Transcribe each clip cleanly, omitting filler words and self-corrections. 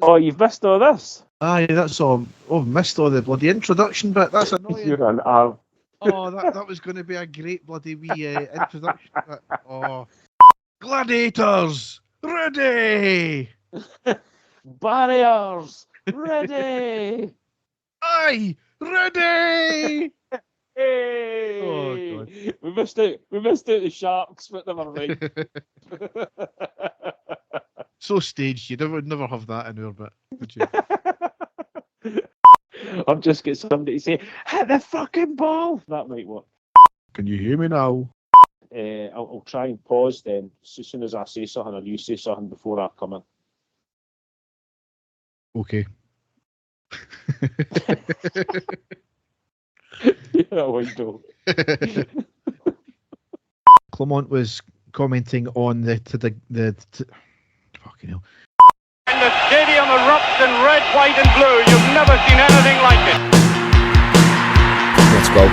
Oh, you've missed all this? Aye, that's all. Oh, missed all the bloody introduction bit. That's annoying. You're an arm. Oh, that was going to be a great bloody wee introduction bit. Oh, gladiators, ready! Barriers, ready! Aye, ready! Hey! Oh, God. We missed out the Sharks, but never mind. So staged, you would never have that in our bit, would you? I'll just get somebody to say, hit the fucking ball! That might work. Can you hear me now? I'll try and pause then, as soon as I say something or you say something before I come in. Okay. Yeah, window. Clement was commenting on the fucking hell. And the stadium erupts in red, white and blue. You've never seen anything like it. Let's go.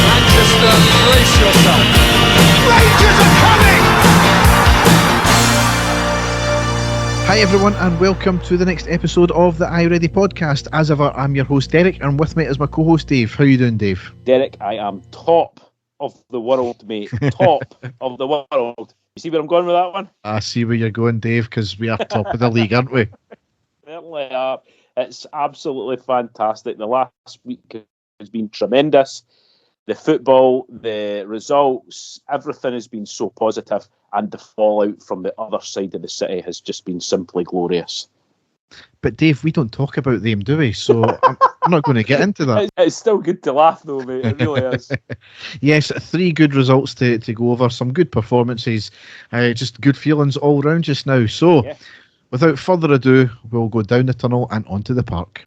Manchester, brace yourself. Rangers are coming! Hi everyone and welcome to the next episode of the Ayr Ready podcast. As ever, I'm your host Derek and with me is my co-host Dave. How you doing, Dave? Derek, I am top of the world, mate. Top of the world. You see where I'm going with that one? I see where you're going, Dave, because we are top of the league, aren't we? Certainly are. It's absolutely fantastic. The last week has been tremendous. The football, the results, everything has been so positive, and the fallout from the other side of the city has just been simply glorious. But Dave, we don't talk about them, do we? So I'm not going to get into that. It's still good to laugh though, mate. It really is. Yes, 3 good results to go over, some good performances, just good feelings all round just now. So, Yeah. Without further ado, we'll go down the tunnel and onto the park.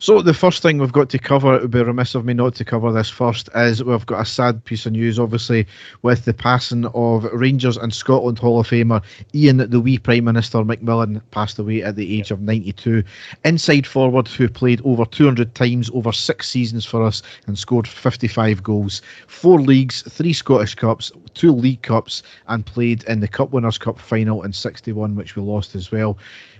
So the first thing we've got to cover, it would be remiss of me not to cover this first, is we've got a sad piece of news, obviously, with the passing of Rangers and Scotland Hall of Famer Ian the wee Prime Minister McMillan, passed away at the age of 92. Inside forward who played over 200 times over 6 seasons for us and scored 55 goals. 4 leagues, 3 Scottish Cups, 2 League Cups, and played in the Cup Winners' Cup final in 61, which we lost as well.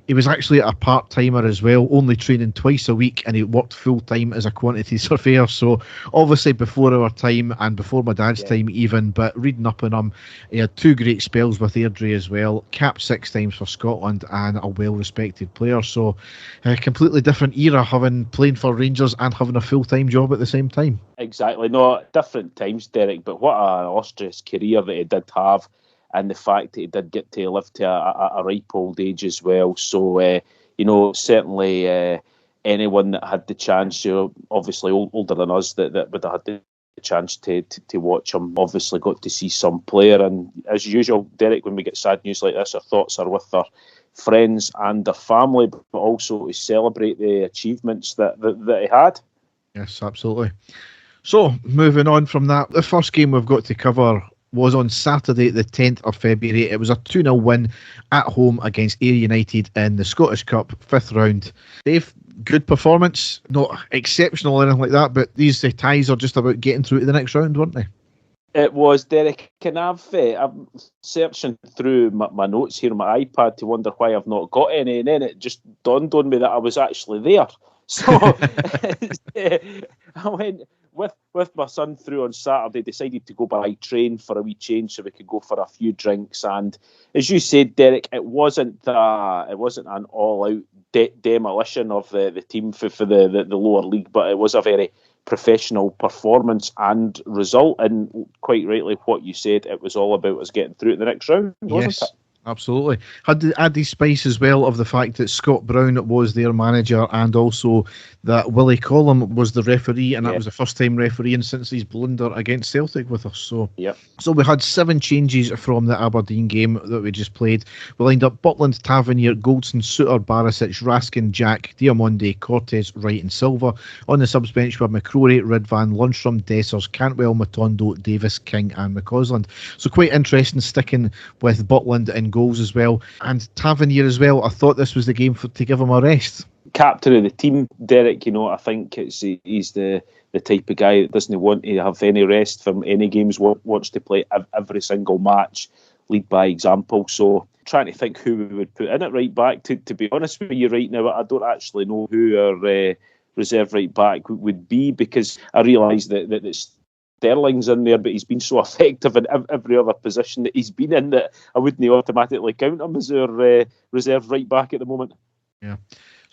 He was actually a part-timer as well, only training twice a week, and he worked full-time as a quantity surveyor. So obviously before our time and before my dad's time even, but reading up on him, he had 2 great spells with Airdrie as well, capped 6 times for Scotland and a well-respected player. So a completely different era, playing for Rangers and having a full-time job at the same time. Exactly. No, different times, Derek, but what an illustrious career that he did have. And the fact that he did get to live to a ripe old age as well. So, certainly anyone that had the chance, obviously older than us, that would have had the chance to watch him, obviously got to see some player. And as usual, Derek, when we get sad news like this, our thoughts are with their friends and their family, but also to celebrate the achievements that he had. Yes, absolutely. So, moving on from that, the first game we've got to cover was on Saturday the 10th of February. It was a 2-0 win at home against Ayr United in the Scottish Cup 5th round. Dave, good performance, not exceptional or anything like that, but these ties are just about getting through to the next round, weren't they? It was, Derek. I'm searching through my notes here on my iPad to wonder why I've not got any, and then it just dawned on me that I was actually there. So I went with my son through on Saturday, decided to go by train for a wee change so we could go for a few drinks. And as you said, Derek, it wasn't an all-out demolition of the team for the lower league, but it was a very professional performance and result. And quite rightly, what you said, it was all about us getting through to the next round, wasn't it? Absolutely. Had to add the spice as well of the fact that Scott Brown was their manager, and also that Willie Collum was the referee, and that was the first time refereeing since his blunder against Celtic with us. So we had 7 changes from the Aberdeen game that we just played. We lined up Butland, Tavernier, Goldson, Suter, Barisic, Raskin, Jack, Diamonde, Cortez, Wright and Silva. On the subs bench were McCrory, Ridvan, Lundstrom, Dessers, Cantwell, Matondo, Davis, King and McCausland. So quite interesting sticking with Butland and goals as well, and Tavernier as well. I thought this was the game to give him a rest. Captain of the team, Derek, I think he's the type of guy that doesn't want to have any rest from any games, wants to play every single match, lead by example. So trying to think who we would put in at right back, to be honest with you right now, I don't actually know who our reserve right back would be, because I realise that Sterling's in there, but he's been so effective in every other position that he's been in that I wouldn't automatically count him as our reserve right back at the moment. Yeah.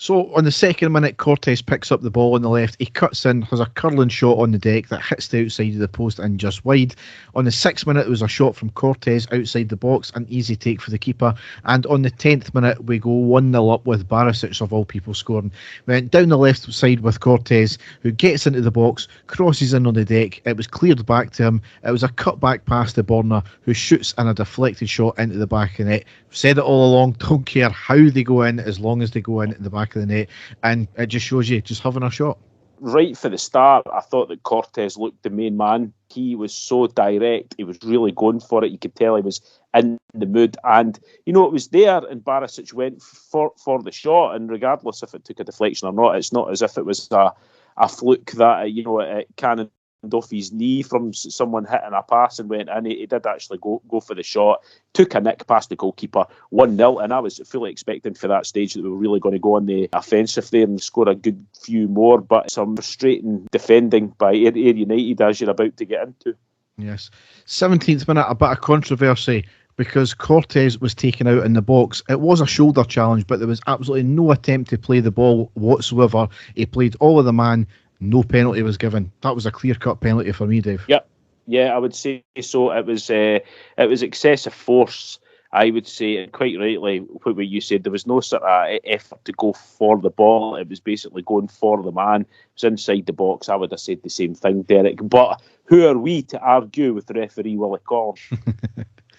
So on the second minute, Cortez picks up the ball on the left. He cuts in, has a curling shot on the deck that hits the outside of the post and just wide. On the 6th minute, there was a shot from Cortez outside the box, an easy take for the keeper. And on the 10th minute, we go 1-0 up with Barisic, of all people, scoring. We went down the left side with Cortez, who gets into the box, crosses in on the deck. It was cleared back to him. It was a cut back pass to Borna, who shoots in a deflected shot into the back of the net. Said it all along, don't care how they go in, as long as they go in the back of the net, and it just shows you just having a shot. Right for the start, I thought that Cortez looked the main man. He was so direct, he was really going for it. You could tell he was in the mood, and it was there, and Barisic went for the shot, and regardless if it took a deflection or not, it's not as if it was a fluke that it cannoned off his knee from someone hitting a pass and went in. He did actually go for the shot, took a nick past the goalkeeper, 1-0, and I was fully expecting for that stage that we were really going to go on the offensive there and score a good few more, but some frustrating defending by Ayr United, as you're about to get into. Yes. 17th minute, a bit of controversy, because Cortez was taken out in the box. It was a shoulder challenge, but there was absolutely no attempt to play the ball whatsoever. He played all of the man. No penalty was given. That was a clear-cut penalty for me, Dave. Yep. Yeah, I would say so. It was excessive force, I would say, and quite rightly, what you said, there was no sort of effort to go for the ball. It was basically going for the man. It was inside the box. I would have said the same thing, Derek. But who are we to argue with the referee, Willie Collum?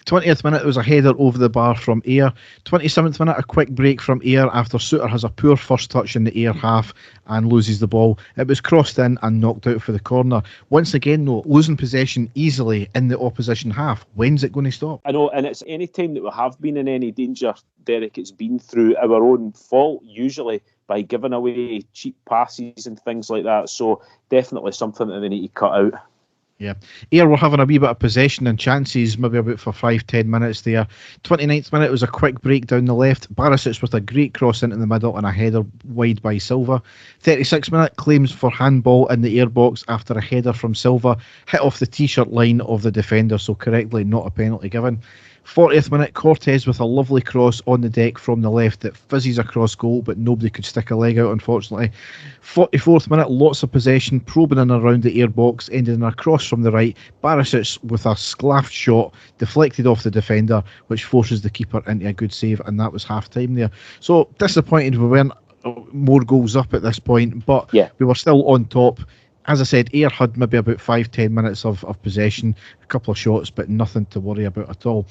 20th minute, there was a header over the bar from Ayr. 27th minute, a quick break from Ayr after Suter has a poor first touch in the Ayr half and loses the ball. It was crossed in and knocked out for the corner. Once again, though, losing possession easily in the opposition half. When's it going to stop? I know, and it's any time that we have been in any danger, Derek, it's been through our own fault, usually by giving away cheap passes and things like that. So definitely something that they need to cut out. Yeah. Ayr were having a wee bit of possession and chances, maybe about for 5-10 minutes there. 29th minute was a quick break down the left. Barisic with a great cross into the middle and a header wide by Silva. 36th minute, claims for handball in the Ayr box after a header from Silva hit off the t-shirt line of the defender, so correctly not a penalty given. 40th minute, Cortez with a lovely cross on the deck from the left that fizzes across goal, but nobody could stick a leg out, unfortunately. 44th minute, lots of possession, probing in around the Ayr box, ending in a cross from the right. Barisic with a sclaffed shot, deflected off the defender, which forces the keeper into a good save, and that was half-time there. So, disappointed we weren't more goals up at this point, but we were still on top. As I said, Ayr had maybe about 5-10 minutes of possession, a couple of shots, but nothing to worry about at all.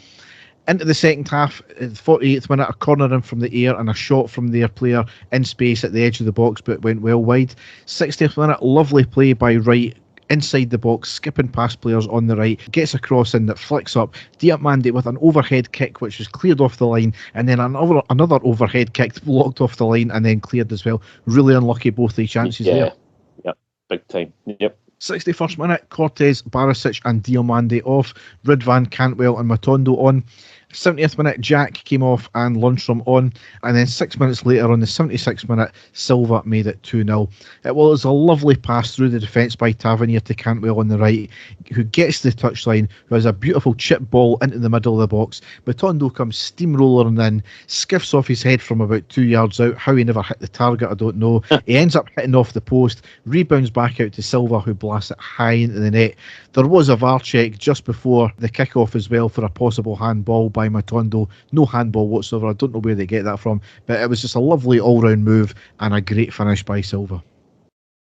Into the second half, 48th minute, a corner in from the Ayr and a shot from their player in space at the edge of the box, but went well wide. 60th minute, lovely play by Wright inside the box, skipping past players on the right, gets a cross in that flicks up. Diamande with an overhead kick, which was cleared off the line, and then another overhead kick blocked off the line and then cleared as well. Really unlucky, both the chances there. Big time. Yep. 61st minute, Cortez, Barisic and Diamande off. Ridvan, Cantwell and Matondo on. 70th minute, Jack came off and Lundstrom on, and then 6 minutes later on the 76th minute, Silva made it 2-0. It was a lovely pass through the defence by Tavernier to Cantwell on the right, who gets the touchline, who has a beautiful chip ball into the middle of the box. Matondo comes steamrolling in, skiffs off his head from about 2 yards out. How he never hit the target, I don't know. He ends up hitting off the post, rebounds back out to Silva, who blasts it high into the net. There was a VAR check just before the kick-off as well for a possible handball by Matondo, no handball whatsoever. I don't know where they get that from, but it was just a lovely all-round move and a great finish by Silva.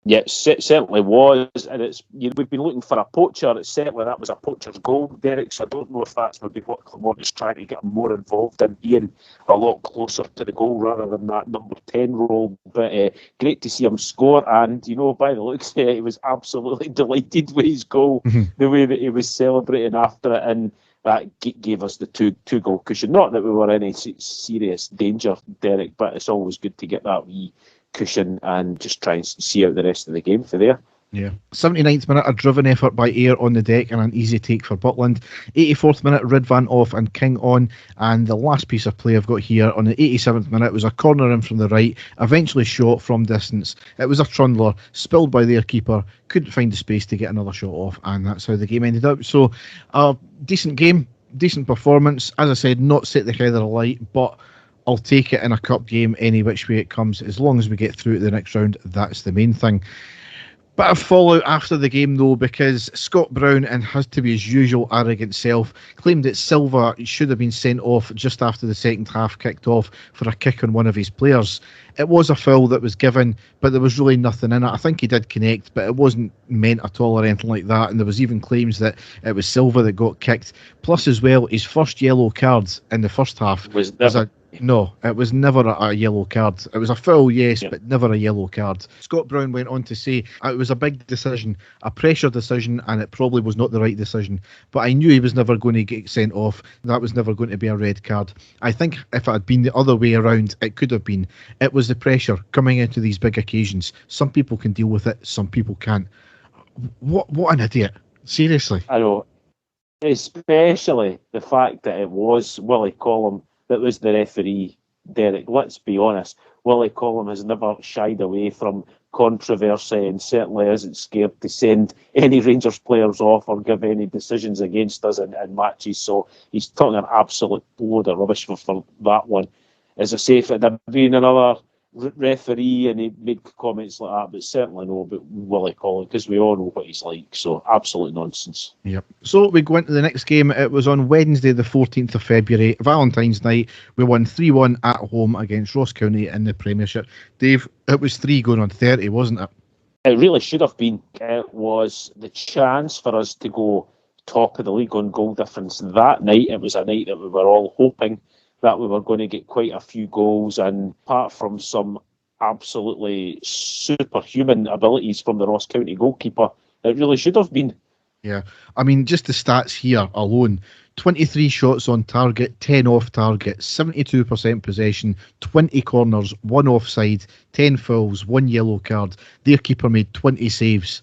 Yeah, it certainly was, and we've been looking for a poacher. Certainly that was a poacher's goal, Derek. So I don't know if that's maybe what Clement is trying to get more involved in, being a lot closer to the goal rather than that number 10 role. But great to see him score, and by the looks of it, he was absolutely delighted with his goal, the way that he was celebrating after it, and that gave us the two goal cushion. Not that we were in any serious danger, Derek, but it's always good to get that wee cushion and just try and see out the rest of the game for there. Yeah. 79th minute, a driven effort by Ayr on the deck and an easy take for Butland. 84th minute, Ridvan off and King on. And the last piece of play I've got here on the 87th minute was a corner in from the right, eventually shot from distance. It was a trundler, spilled by their keeper, couldn't find the space to get another shot off, and that's how the game ended up. So, decent game, decent performance. As I said, not set the heather alight, but I'll take it in a cup game any which way it comes. As long as we get through to the next round, that's the main thing. Bit of fallout after the game though, because Scott Brown, and has to be his usual arrogant self, claimed that Silva should have been sent off just after the second half kicked off for a kick on one of his players. It was a foul that was given, but there was really nothing in it. I think he did connect, but it wasn't meant at all or anything like that. And there was even claims that it was Silva that got kicked. Plus as well, his first yellow card in the first half No, it was never a yellow card. It was a foul, yes, but never a yellow card. Scott Brown went on to say it was a big decision, a pressure decision, and it probably was not the right decision. But I knew he was never going to get sent off. That was never going to be a red card. I think if it had been the other way around, it could have been. It was the pressure coming into these big occasions. Some people can deal with it, some people can't. What an idiot. Seriously. I know. Especially the fact that it was Willie Collum that was the referee, Derek. Let's be honest, Willie Collum has never shied away from controversy and certainly isn't scared to send any Rangers players off or give any decisions against us in matches. So he's talking an absolute load of rubbish for that one. As I say, if it had been another referee and he made comments like that, but certainly no, but Willie Collum, because we all know what he's like. So absolute nonsense. Yep. So we go into the next game. It was on Wednesday the 14th of February, Valentine's night. We won 3-1 at home against Ross County in the Premiership. Dave, it was 3 going on 30, wasn't it? It really should have been. It was the chance for us to go top of the league on goal difference that night. It was a night that we were all hoping that we were going to get quite a few goals, and apart from some absolutely superhuman abilities from the Ross County goalkeeper, it really should have been. Yeah, I mean, just the stats here alone: 23 shots on target, 10 off target, 72% possession, 20 corners, 1 offside, 10 fouls, 1 yellow card. Their keeper made 20 saves.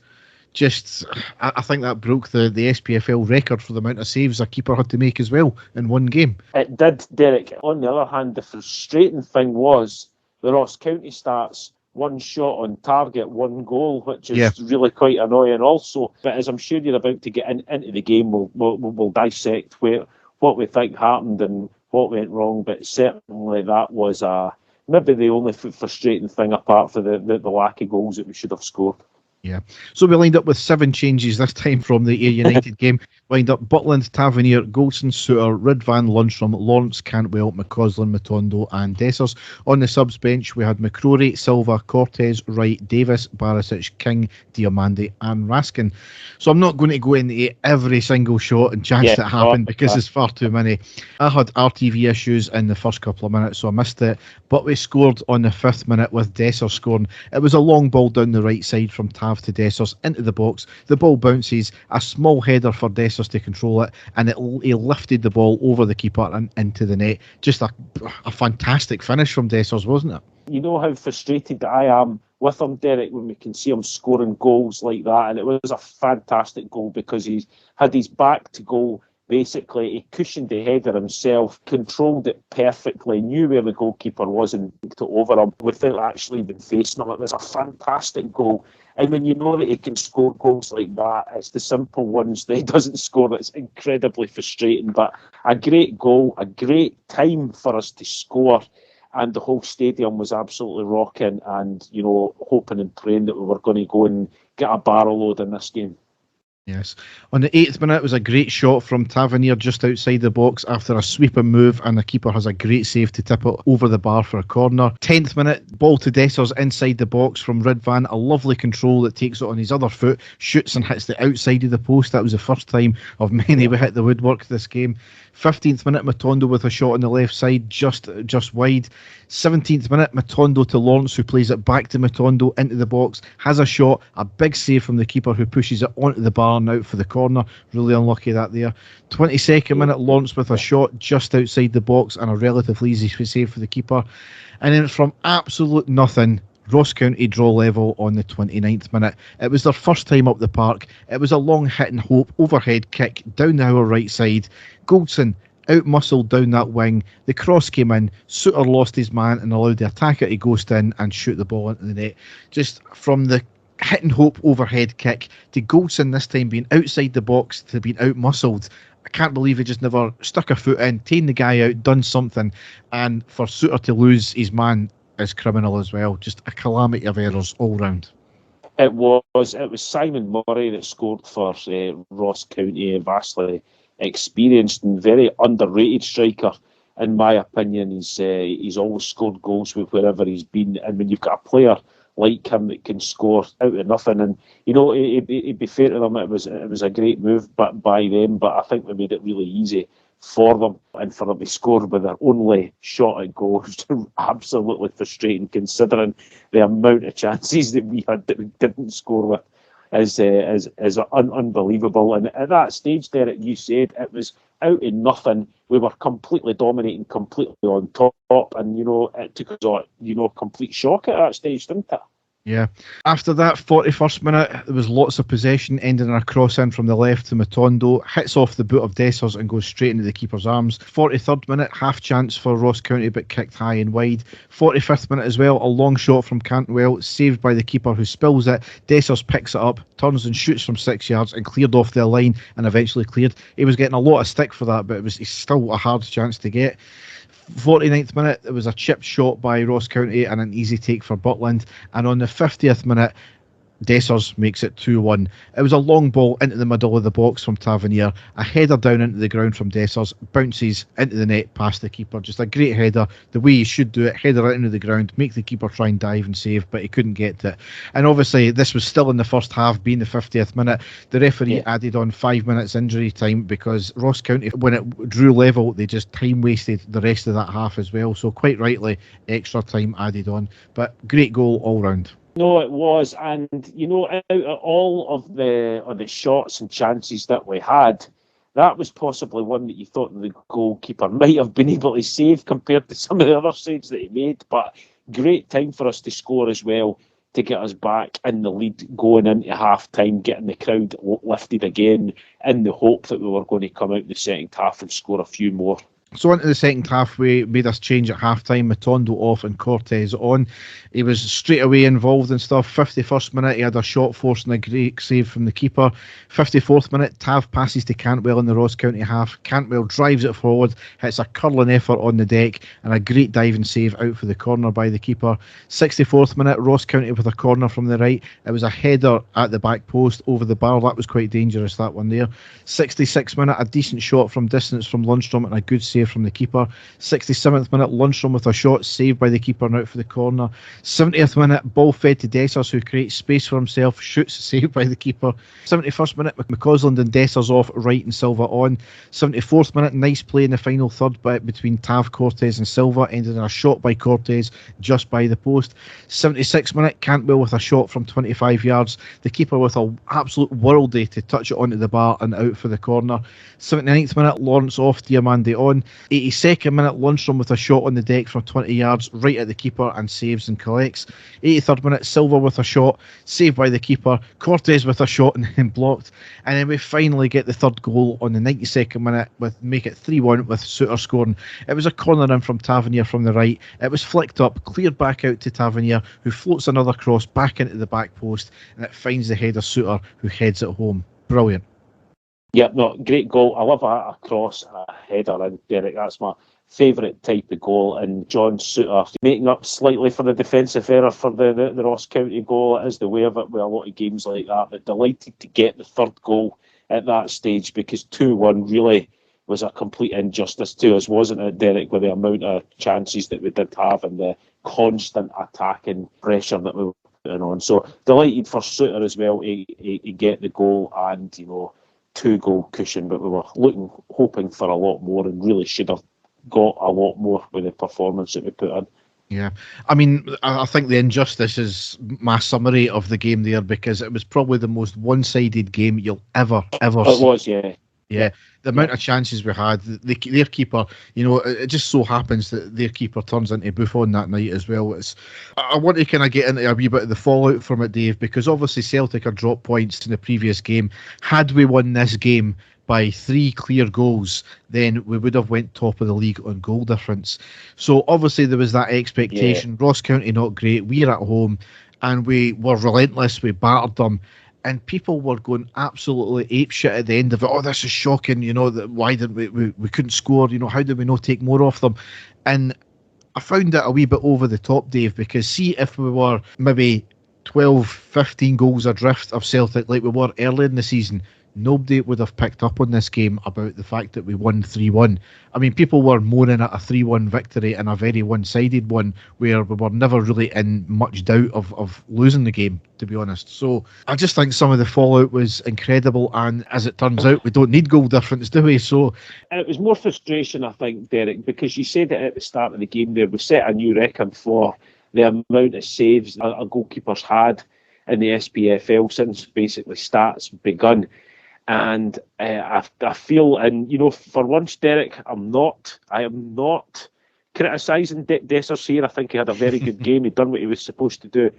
I think that broke the SPFL record for the amount of saves a keeper had to make as well in one game. It did, Derek. On the other hand, the frustrating thing was the Ross County stats: 1 shot on target, 1 goal, which is really quite annoying also. But as I'm sure you're about to get into the game, we'll dissect what we think happened and what went wrong. But certainly that was maybe the only frustrating thing, apart from the lack of goals that we should have scored. Yeah. So we lined up with 7 changes this time from the Ayr United game. Lined up Butland, Tavernier, Goldson, Suter, Ridvan, Lundstrom, Lawrence, Cantwell, McCausland, Matondo and Dessers. On the subs bench we had McCrory, Silva, Cortez, Wright, Davis, Barisic, King, Diamandi and Raskin. So I'm not going to go into every single shot and chance that happened because there's far too many. I had RTV issues in the first couple of minutes, so I missed it. But we scored on the 5th minute with Dessers scoring. It was a long ball down the right side from Tav to Dessers into the box. The ball bounces, a small header for Dessers to control it, and he lifted the ball over the keeper and into the net. Just a fantastic finish from Dessers, wasn't it? You know how frustrated I am with him, Derek, when we can see him scoring goals like that, and it was a fantastic goal because he's had his back to goal. Basically, he cushioned the header himself, controlled it perfectly, knew where the goalkeeper was and to over him without actually even facing him. It was a fantastic goal. And when you know that he can score goals like that, it's the simple ones that he doesn't score that's incredibly frustrating. But a great goal, a great time for us to score. And the whole stadium was absolutely rocking and, hoping and praying that we were going to go and get a barrel load in this game. Yes. On the 8th minute, it was a great shot from Tavernier just outside the box after a sweeping move, and the keeper has a great save to tip it over the bar for a corner. 10th minute, ball to Dessers inside the box from Ridvan. A lovely control that takes it on his other foot, shoots and hits the outside of the post. That was the first time of many we hit the woodwork this game. 15th minute, Matondo with a shot on the left side, just wide. 17th minute, Matondo to Lawrence, who plays it back to Matondo into the box, has a shot, a big save from the keeper who pushes it onto the bar and out for the corner. Really unlucky that there. 22nd minute, Lawrence with a shot just outside the box and a relatively easy save for the keeper. And then from absolute nothing, Ross County draw level on the 29th minute. It was their first time up the park. It was a long hit and hope overhead kick down our right side. Goldson out-muscled down that wing. The cross came in. Suter lost his man and allowed the attacker to ghost in and shoot the ball into the net. Just from the hit and hope overhead kick to Goldson this time being outside the box to being out-muscled. I can't believe he just never stuck a foot in, taken the guy out, done something. And for Suter to lose his man is criminal as well. Just a calamity of errors all round. It was Simon Murray that scored for Ross County, a vastly experienced and very underrated striker. In my opinion, he's always scored goals with wherever he's been. And when you've got a player like him that can score out of nothing, and it'd be fair to them, it was a great move by them, but I think they made it really easy for them, and for them to score with their only shot at goal was absolutely frustrating, considering the amount of chances that we had that we didn't score with. Is unbelievable. And at that stage there, you said it was out of nothing. We were completely dominating, completely on top, and it took us complete shock at that stage, didn't it? Yeah. After that 41st minute, there was lots of possession, ending in a cross in from the left to Matondo, hits off the boot of Dessers and goes straight into the keeper's arms. 43rd minute, half chance for Ross County, but kicked high and wide. 45th minute as well, a long shot from Cantwell, saved by the keeper who spills it. Dessers picks it up, turns and shoots from 6 yards and cleared off the line and eventually cleared. He was getting a lot of stick for that, but it's still a hard chance to get. 49th minute, there was a chip shot by Ross County and an easy take for Butland. And on the 50th minute, Dessers makes it 2-1. It was a long ball into the middle of the box from Tavernier, a header down into the ground from Dessers, bounces into the net past the keeper. Just a great header, the way he should do it, header it into the ground, make the keeper try and dive and save, but he couldn't get to it. And obviously this was still in the first half, being the 50th minute. The referee added on 5 minutes injury time because Ross County, when it drew level, they just time wasted the rest of that half as well. So quite rightly, extra time added on, but great goal all round. No, it was, and out of all of the shots and chances that we had, that was possibly one that you thought the goalkeeper might have been able to save compared to some of the other saves that he made. But great time for us to score as well, to get us back in the lead going into half time, getting the crowd lifted again in the hope that we were going to come out in the second half and score a few more. So into the second half, we made us change at half-time. Matondo off and Cortez on. He was straight away involved in stuff. 51st minute, he had a shot forcing a great save from the keeper. 54th minute, Tav passes to Cantwell in the Ross County half. Cantwell drives it forward, hits a curling effort on the deck, and a great diving save out for the corner by the keeper. 64th minute, Ross County with a corner from the right. It was a header at the back post over the bar. That was quite dangerous, that one there. 66th minute, a decent shot from distance from Lundstrom and a good save from the keeper. 67th minute, Lundstrom with a shot saved by the keeper and out for the corner. 70th minute, ball fed to Dessers, who creates space for himself, shoots, saved by the keeper. 71st minute, McCausland and Dessers off, Wright and Silva on. 74th minute, nice play in the final third between Tav, Cortez and Silva, ended in a shot by Cortez just by the post. 76th minute, Cantwell with a shot from 25 yards, the keeper with an absolute worldie to touch it onto the bar and out for the corner. 79th minute, Lawrence off, Diamande on. 82nd minute, Lundstrom with a shot on the deck from 20 yards, right at the keeper and saves and collects. 83rd minute, Silva with a shot, saved by the keeper. Cortez with a shot and then blocked. And then we finally get the third goal on the 92nd minute, make it 3-1 with Suter scoring. It was a corner in from Tavernier from the right. It was flicked up, cleared back out to Tavernier, who floats another cross back into the back post, and it finds the header Suter, who heads it home. Brilliant. Yeah, no, great goal. I love a cross and a header in, Derek. That's my favourite type of goal. And John Souttar making up slightly for the defensive error for the Ross County goal. It is the way of it with a lot of games like that. But delighted to get the third goal at that stage, because 2-1 really was a complete injustice to us, wasn't it, Derek, with the amount of chances that we did have and the constant attacking pressure that we were putting on. So delighted for Souttar as well to get the goal and, 2-goal cushion, but we were hoping for a lot more, and really should have got a lot more with the performance that we put in. Yeah, I mean, I think the injustice is my summary of the game there, because it was probably the most one-sided game you'll ever see. It was, yeah. Yeah, the amount of chances we had, their keeper, it just so happens that their keeper turns into Buffon that night as well. I want to kind of get into a wee bit of the fallout from it, Dave, because obviously Celtic had dropped points in the previous game. Had we won this game by 3 clear goals, then we would have went top of the league on goal difference. So obviously there was that expectation. Yeah. Ross County not great, we're at home, and we were relentless, we battered them. And people were going absolutely apeshit at the end of it. Oh, this is shocking, why didn't we couldn't score, how did we not take more off them? And I found it a wee bit over the top, Dave, because see if we were maybe 12, 15 goals adrift of Celtic like we were early in the season, nobody would have picked up on this game about the fact that we won 3-1. I mean, people were moaning at a 3-1 victory and a very one-sided one where we were never really in much doubt of losing the game, to be honest. So I just think some of the fallout was incredible, and as it turns out, we don't need goal difference, do we? So it was more frustration, I think, Derek, because you said it at the start of the game there, we set a new record for the amount of saves our goalkeepers had in the SPFL since basically stats begun. And I feel, and for once, Derek, I am not criticising Dessers here. I think he had a very good game. He'd done what he was supposed to do.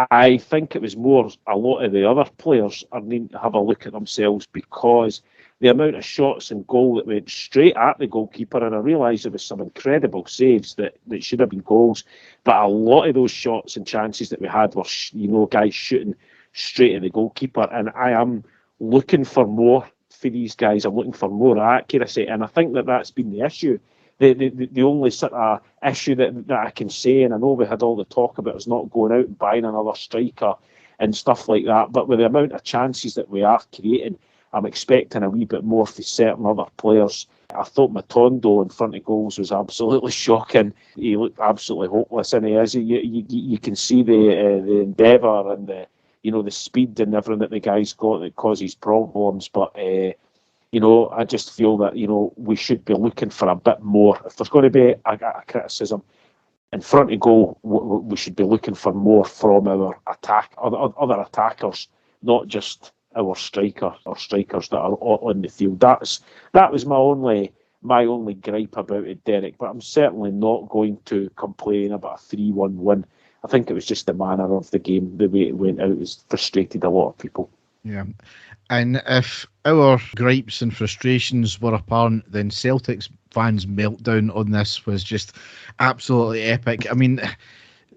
I think it was more a lot of the other players are needing to have a look at themselves, because the amount of shots and goal that went straight at the goalkeeper, and I realise there was some incredible saves that should have been goals, but a lot of those shots and chances that we had were, guys shooting straight at the goalkeeper, and I am looking for more for these guys. I'm looking for more accuracy, and I think that's been the issue. The only sort of issue that I can say, and I know we had all the talk about us not going out and buying another striker and stuff like that, but with the amount of chances that we are creating, I'm expecting a wee bit more for certain other players. I thought Matondo in front of goals was absolutely shocking. He looked absolutely hopeless, and he is. You can see the endeavour and the speed and everything that the guy's got that causes problems. But, I just feel that, we should be looking for a bit more. If there's going to be a criticism in front of goal, we should be looking for more from our other attackers, not just our strikers that are on the field. That was my only gripe about it, Derek. But I'm certainly not going to complain about a 3-1 win. I think it was just the manner of the game, the way it went out, has frustrated a lot of people. Yeah. And if our gripes and frustrations were apparent, then Celtic's fans' meltdown on this was just absolutely epic. I mean,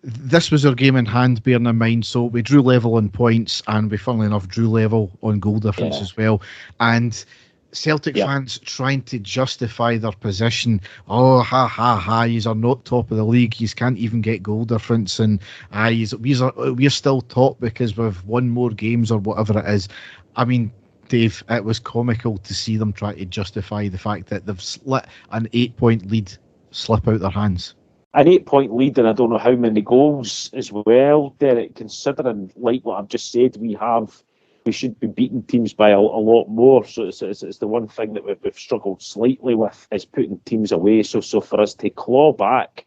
this was our game in hand, bearing in mind, so we drew level on points, and we, funnily enough, drew level on goal difference as well. And Celtic fans trying to justify their position. Oh, yous are not top of the league. Yous can't even get goal difference, and we're still top because we've won more games or whatever it is. I mean, Dave, it was comical to see them try to justify the fact that they've let an 8-point lead slip out their hands. An 8-point lead, and I don't know how many goals as well, Derek, considering, like what I've just said, we should be beating teams by a lot more. So it's the one thing that we've struggled slightly with, is putting teams away. So for us to claw back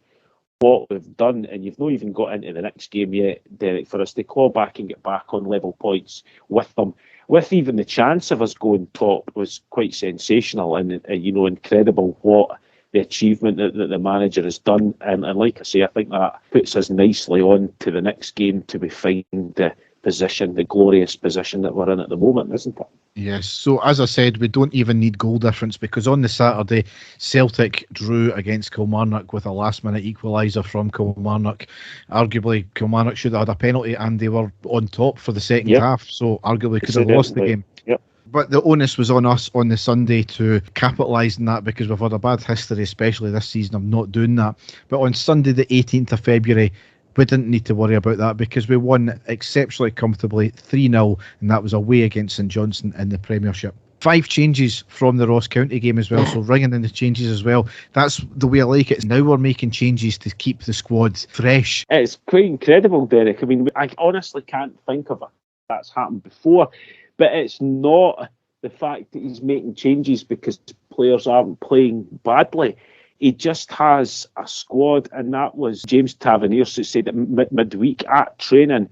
what we've done, and you've not even got into the next game yet, Derek, for us to claw back and get back on level points with them, with even the chance of us going top, was quite sensational and incredible what the achievement that the manager has done. And like I say, I think that puts us nicely on to the next game to be fighting the glorious position that we're in at the moment, isn't it? Yes. So as I said, we don't even need goal difference, because on the Saturday, Celtic drew against Kilmarnock with a last-minute equaliser from Kilmarnock. Arguably, Kilmarnock should have had a penalty, and they were on top for the second half, so arguably could have lost the game. Yep. But the onus was on us on the Sunday to capitalise on that, because we've had a bad history, especially this season, of not doing that. But on Sunday, the 18th of February, we didn't need to worry about that, because we won exceptionally comfortably 3-0, and that was away against St Johnstone in the Premiership. 5 changes from the Ross County game as well, so ringing in the changes as well. That's the way I like it. Now we're making changes to keep the squad fresh. It's quite incredible, Derek. I mean, I honestly can't think of it that's happened before, but it's not the fact that he's making changes because players aren't playing badly. He just has a squad, and that was James Tavernier who said that midweek at training,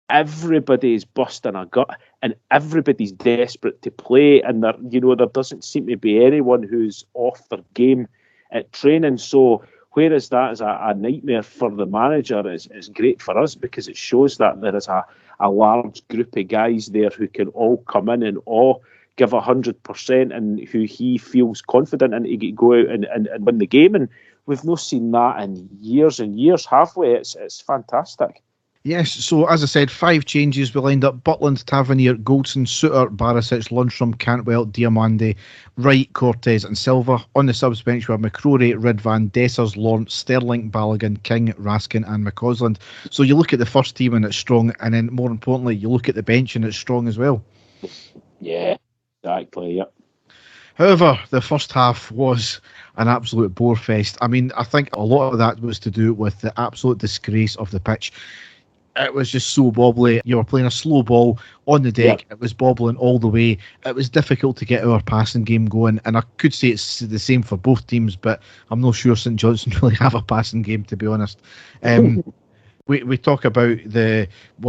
everybody's busting a gut and everybody's desperate to play, and there doesn't seem to be anyone who's off their game at training. So whereas that is a nightmare for the manager, it's great for us, because it shows that there is a large group of guys there who can all come in and all give 100%, and who he feels confident in to go out and win the game. And we've not seen that in years and years, have we? It's fantastic. Yes, so as I said, 5 changes. We lined up Butland, Tavernier, Goldson, Suter, Barisic, Lundstrom, Cantwell, Diamande, Wright, Cortez and Silva. On the subs bench we have McCrory, Ridvan, Dessers, Lawrence, Sterling, Balogun, King, Raskin and McCausland. So you look at the first team and it's strong, and then more importantly you look at the bench and it's strong as well. Yeah, exactly, yep. However, the first half was an absolute bore fest. I mean, I think a lot of that was to do with the absolute disgrace of the pitch. It was just so wobbly. You were playing a slow ball on the deck. Yep. It was bobbling all the way. It was difficult to get our passing game going. And I could say it's the same for both teams, but I'm not sure St Johnstone really have a passing game, to be honest. We talk about we're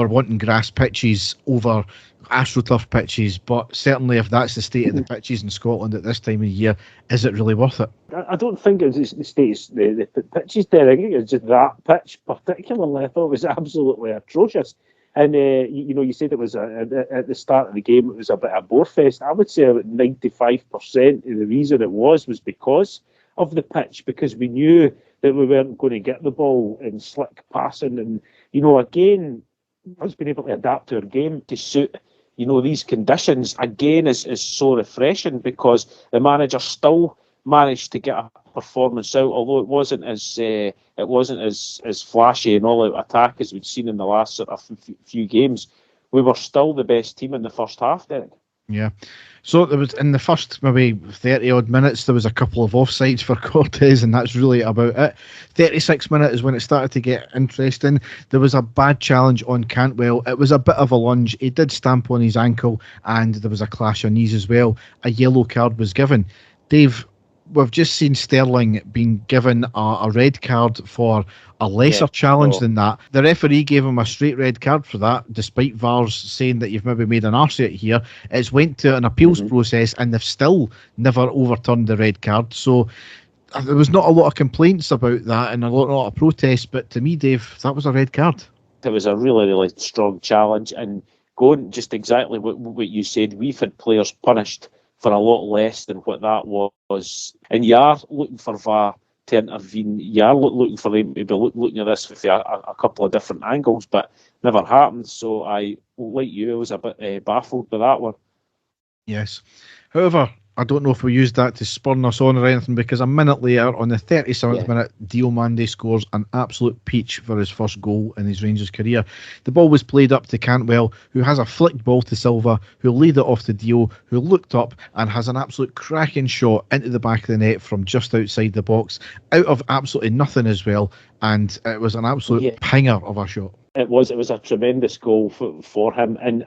wanting grass pitches over AstroTurf pitches, but certainly if that's the state of the pitches in Scotland at this time of year, is it really worth it? I don't think it's the state of the pitches there. I think it's just that pitch particularly. I thought it was absolutely atrocious. And you said it was at the start of the game it was a bit of a bore fest. I would say about 95% of the reason it was because of the pitch, because we knew that we weren't going to get the ball in slick passing, and again, us being able to adapt to our game to suit these conditions again is so refreshing, because the manager still managed to get a performance out, although it wasn't as flashy and all out attack as we'd seen in the last sort of few games. We were still the best team in the first half, Derek. Yeah. So there was, in the first maybe 30 odd minutes, there was a couple of offsides for Cortez, and that's really about it. 36 minutes is when it started to get interesting. There was a bad challenge on Cantwell. It was a bit of a lunge. He did stamp on his ankle, and there was a clash of knees as well. A yellow card was given. Dave, we've just seen Sterling being given a red card for a lesser challenge than that. The referee gave him a straight red card for that, despite VAR's saying that you've maybe made an arse of it here. It's went to an appeals process, and they've still never overturned the red card. So there was not a lot of complaints about that and a lot of protests, but to me, Dave, that was a red card. It was a really, really strong challenge, and going just exactly what you said, we've had players punished for a lot less than what that was. And you are looking for VAR to intervene. You are looking for them to be looking at this with a couple of different angles, but never happened. So I, like you, I was a bit baffled by that one. Yes. However, I don't know if we used that to spurn us on or anything, because a minute later, on the 37th minute, Diomande scores an absolute peach for his first goal in his Rangers career. The ball was played up to Cantwell, who has a flicked ball to Silva, who laid it off to Dio, who looked up and has an absolute cracking shot into the back of the net from just outside the box, out of absolutely nothing as well, and it was an absolute pinger of a shot. It was a tremendous goal for him, and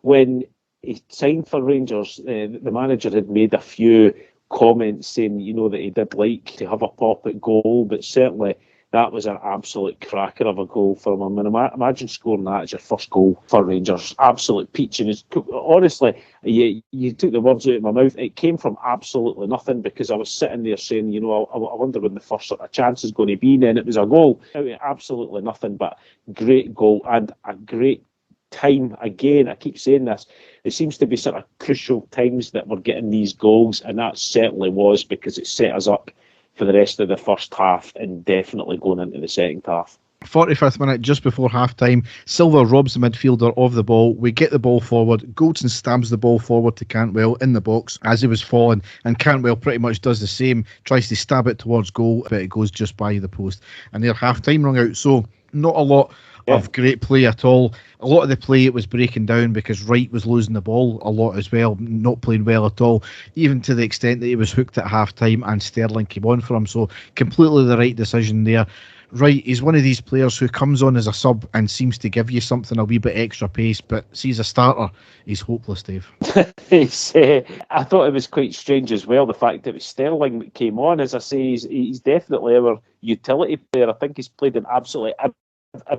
when he signed for Rangers, the manager had made a few comments saying, that he did like to have a pop at goal, but certainly that was an absolute cracker of a goal for him. I mean, imagine scoring that as your first goal for Rangers. Absolute peach. And honestly, you took the words out of my mouth. It came from absolutely nothing, because I was sitting there saying, I wonder when the first sort of chance is going to be, and then it was a goal. Absolutely nothing, but great goal and a great time. Again, I keep saying this, it seems to be sort of crucial times that we're getting these goals, and that certainly was, because it set us up for the rest of the first half and definitely going into the second half. 45th minute, just before half-time, Silva robs the midfielder of the ball. We get the ball forward. Goldson stabs the ball forward to Cantwell in the box as he was falling, and Cantwell pretty much does the same, tries to stab it towards goal, but it goes just by the post. And their half-time rung out. So not a lot of great play at all. A lot of the play, it was breaking down because Wright was losing the ball a lot as well, not playing well at all, even to the extent that he was hooked at half-time and Sterling came on for him. So completely the right decision there. Right, he's one of these players who comes on as a sub and seems to give you something, a wee bit extra pace, but sees a starter, he's hopeless, Dave. I thought it was quite strange as well, the fact that it was Sterling that came on. As I say, he's definitely our utility player. I think he's played in absolutely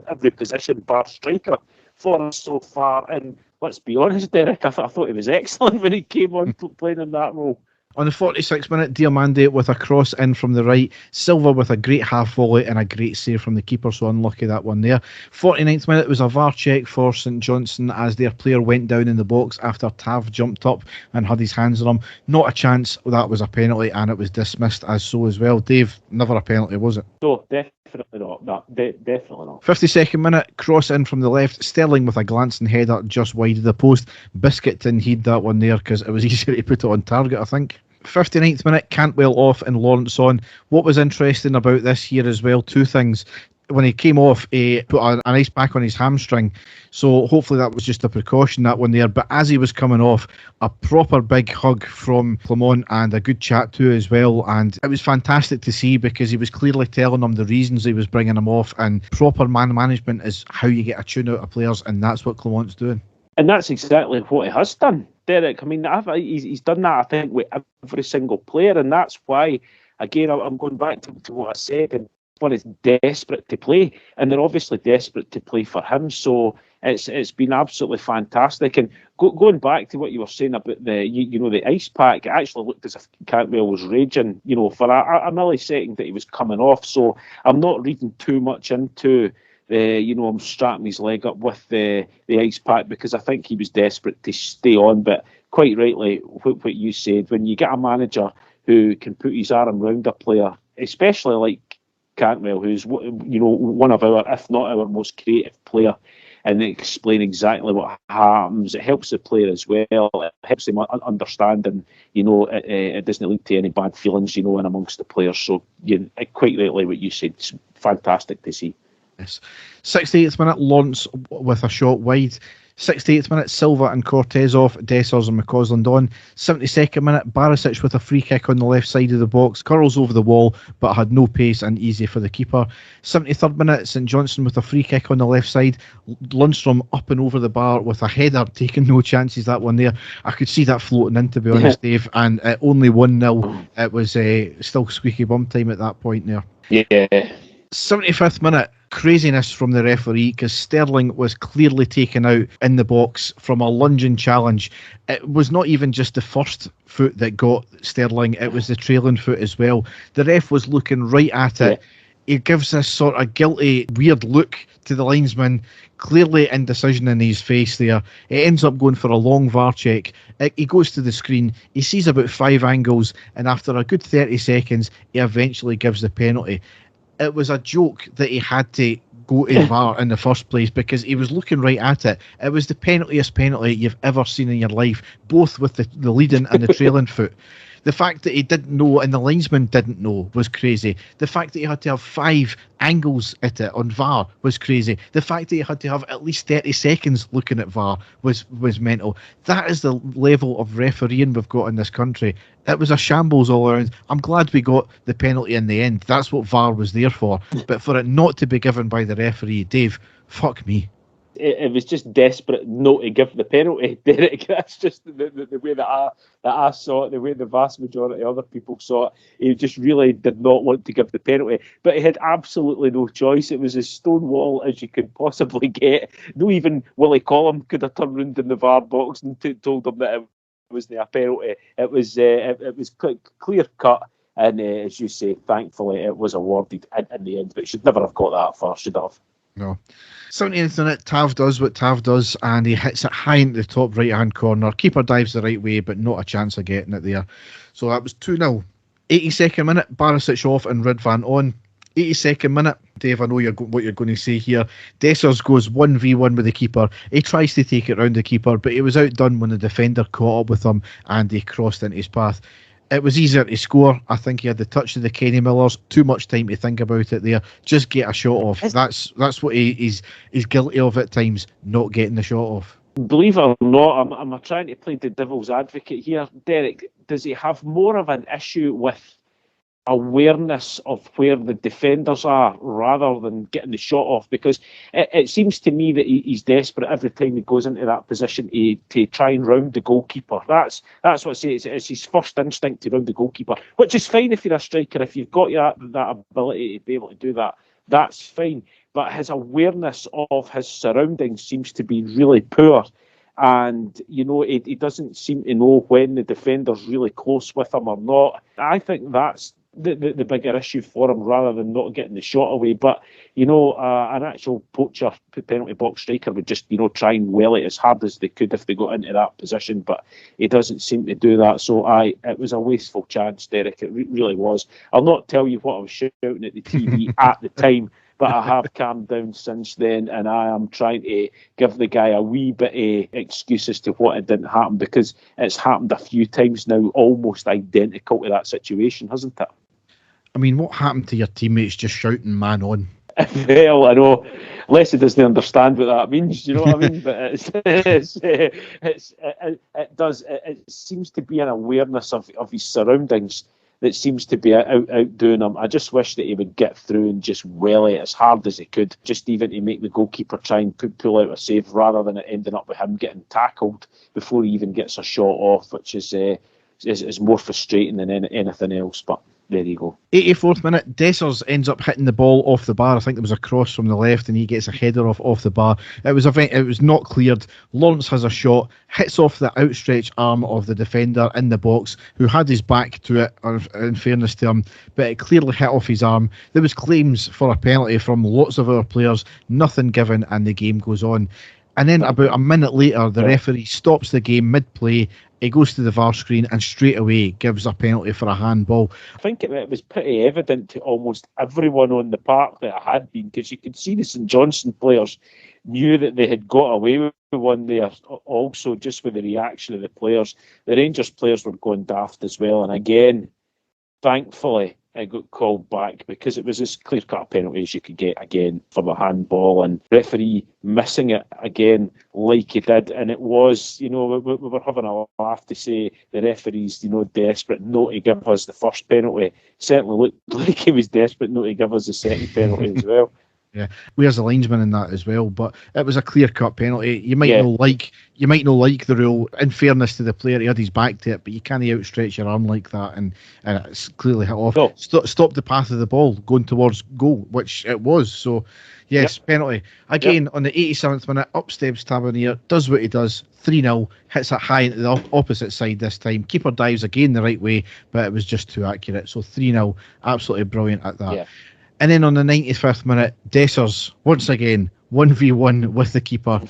every position bar striker for us so far. And let's be honest, Derek, I thought he was excellent when he came on playing in that role. On the 46th minute, Diamande with a cross in from the right. Silva with a great half volley and a great save from the keeper, so unlucky that one there. 49th minute was a VAR check for St Johnstone as their player went down in the box after Tav jumped up and had his hands on him. Not a chance, that was a penalty and it was dismissed as so as well. Dave, never a penalty, was it? No, definitely not. No, definitely not. 52nd minute, cross in from the left. Sterling with a glancing header just wide of the post. Biscuit didn't heed that one there because it was easier to put it on target, I think. 59th minute, Cantwell off and Lawrence on. What was interesting about this here as well, two things. When he came off, he put an ice pack on his hamstring, so hopefully that was just a precaution, that one there. But as he was coming off, a proper big hug from Clement and a good chat too as well, and it was fantastic to see because he was clearly telling him the reasons he was bringing him off, and proper man management is how you get a tune out of players, and that's what Clement's doing. And that's exactly what he has done, Derek. I mean, he's done that, I think, with every single player, and that's why, again, I'm going back to what I said, and one is desperate to play, and they're obviously desperate to play for him, so it's been absolutely fantastic. And going back to what you were saying about the ice pack, it actually looked as if Cantwell was raging, for a millisecond that he was coming off, so I'm not reading too much into him strapping his leg up with the ice pack, because I think he was desperate to stay on. But quite rightly, what you said, when you get a manager who can put his arm around a player, especially like Cantwell, who's one of our, if not our most creative player, and explain exactly what happens, it helps the player as well. It helps him understand, and it doesn't lead to any bad feelings, in amongst the players. So quite rightly what you said, it's fantastic to see. Yes. 68th minute, Lawrence with a shot wide. 68th minute, Silva and Cortez off, Dessers and McCausland on. 72nd minute, Barisic with a free kick on the left side of the box, curls over the wall but had no pace and easy for the keeper. 73rd minute, St Johnstone with a free kick on the left side, Lundstrom up and over the bar with a header, taking no chances, that one there. I could see that floating in, to be honest, Dave, and only 1-0. It was still squeaky bum time at that point there. Yeah. 75th minute, craziness from the referee because Sterling was clearly taken out in the box from a lunging challenge. It was not even just the first foot that got Sterling, it was the trailing foot as well. The ref was looking right at it. He gives this sort of guilty, weird look to the linesman, clearly indecision in his face there. It ends up going for a long VAR check. He goes to the screen, he sees about 5 angles, and after a good 30 seconds, he eventually gives the penalty. It was a joke that he had to go to VAR in the first place because he was looking right at it. It was the penaltiest penalty you've ever seen in your life, both with the leading and the trailing foot. The fact that he didn't know and the linesman didn't know was crazy. The fact that he had to have 5 angles at it on VAR was crazy. The fact that he had to have at least 30 seconds looking at VAR was mental. That is the level of refereeing we've got in this country. It was a shambles all around. I'm glad we got the penalty in the end. That's what VAR was there for. But for it not to be given by the referee, Dave, fuck me. It was just desperate not to give the penalty, Derek. That's just the way that I saw it, the way the vast majority of other people saw it. He just really did not want to give the penalty, but he had absolutely no choice. It was as stonewall as you could possibly get. No, even Willie Collum could have turned round in the VAR box and told him that it was a penalty. It was clear cut. And as you say, thankfully it was awarded in the end, but it should never have got that far, should it have? No. 70th minute, Tav does what Tav does and he hits it high into the top right hand corner. Keeper dives the right way but not a chance of getting it there. So that was 2-0. 82nd minute, Barisic off and Ridvan on. 82nd minute, Dave, I know what you're going to say here. Dessers goes 1v1 with the keeper. He tries to take it round the keeper, but he was outdone when the defender caught up with him and he crossed into his path. It was easier to score. I think he had the touch of the Kenny Millers. Too much time to think about it there. Just get a shot off. That's what he's guilty of at times, not getting the shot off. Believe it or not, I'm trying to play the devil's advocate here. Derek, does he have more of an issue with awareness of where the defenders are rather than getting the shot off? Because it seems to me that he's desperate every time he goes into that position to try and round the goalkeeper. That's what I say. It's his first instinct to round the goalkeeper, which is fine if you're a striker. If you've got that ability to be able to do that, that's fine. But his awareness of his surroundings seems to be really poor. And, he doesn't seem to know when the defender's really close with him or not. I think that's the bigger issue for him rather than not getting the shot away. But, an actual poacher penalty box striker would just, try and well it as hard as they could if they got into that position. But he doesn't seem to do that. So it was a wasteful chance, Derek. It really was. I'll not tell you what I was shouting at the TV at the time, but I have calmed down since then, and I am trying to give the guy a wee bit of excuse as to what it didn't happen, because it's happened a few times now, almost identical to that situation, hasn't it? I mean, what happened to your teammates just shouting "man on"? Well, I know Leslie doesn't understand what that means. You know what I mean? But it does. It seems to be an awareness of his surroundings that seems to be outdoing him. I just wish that he would get through and just well it as hard as he could, just even to make the goalkeeper try and pull out a save, rather than it ending up with him getting tackled before he even gets a shot off, which is more frustrating than anything else. But there you go. 84th minute, Dessers ends up hitting the ball off the bar. I think there was a cross from the left and he gets a header off the bar. It was not cleared. Lawrence has a shot, hits off the outstretched arm of the defender in the box, who had his back to it, in fairness to him, but it clearly hit off his arm. There was claims for a penalty from lots of our players, nothing given, and the game goes on. And then about a minute later, the referee stops the game mid-play. He goes to the VAR screen and straight away gives a penalty for a handball. I think it was pretty evident to almost everyone on the park that it had been, because you could see the St Johnstone players knew that they had got away with one there. Also, just with the reaction of the players, the Rangers players were going daft as well. And again, thankfully, it got called back, because it was as clear-cut a penalty as you could get again for the handball, and referee missing it again like he did. And it was, we were having a laugh to say the referee's, desperate not to give us the first penalty. Certainly looked like he was desperate not to give us the second penalty as well. Yeah, where's the linesman in that as well? But it was a clear-cut penalty. You might not like the rule. In fairness to the player, he had his back to it, but you can't outstretch your arm like that, and it's clearly hit off. No. Stop the path of the ball going towards goal, which it was. So, yes, penalty again on the 87th minute. Up steps Tavernier, does what he does. 3-0, hits it high into the opposite side this time. Keeper dives again the right way, but it was just too accurate. So 3-0, absolutely brilliant at that. Yeah. And then on the 95th minute, Dessers, once again, 1v1 with the keeper,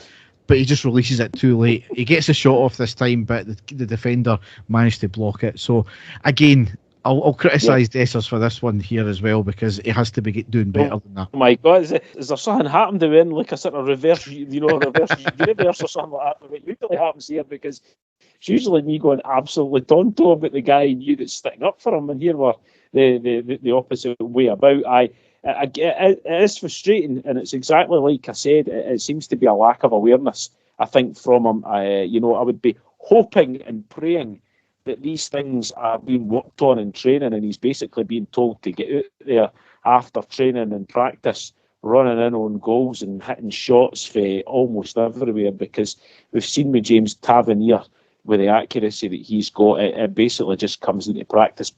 but he just releases it too late. He gets a shot off this time, but the defender managed to block it. So, again, I'll criticise Dessers for this one here as well, because he has to be doing better than that. Oh my God, is there something happened to him, like a sort of reverse universe or something like that? It usually happens here, because it's usually me going absolutely tonto about the guy and you that's sticking up for him, and here we're the opposite way about. It is frustrating, and it's exactly like I said. It seems to be a lack of awareness, I think, from him. I would be hoping and praying that these things are being worked on in training, and he's basically being told to get out there after training and practice, running in on goals and hitting shots for almost everywhere, because we've seen with James Tavernier, with the accuracy that he's got, it basically just comes into practice.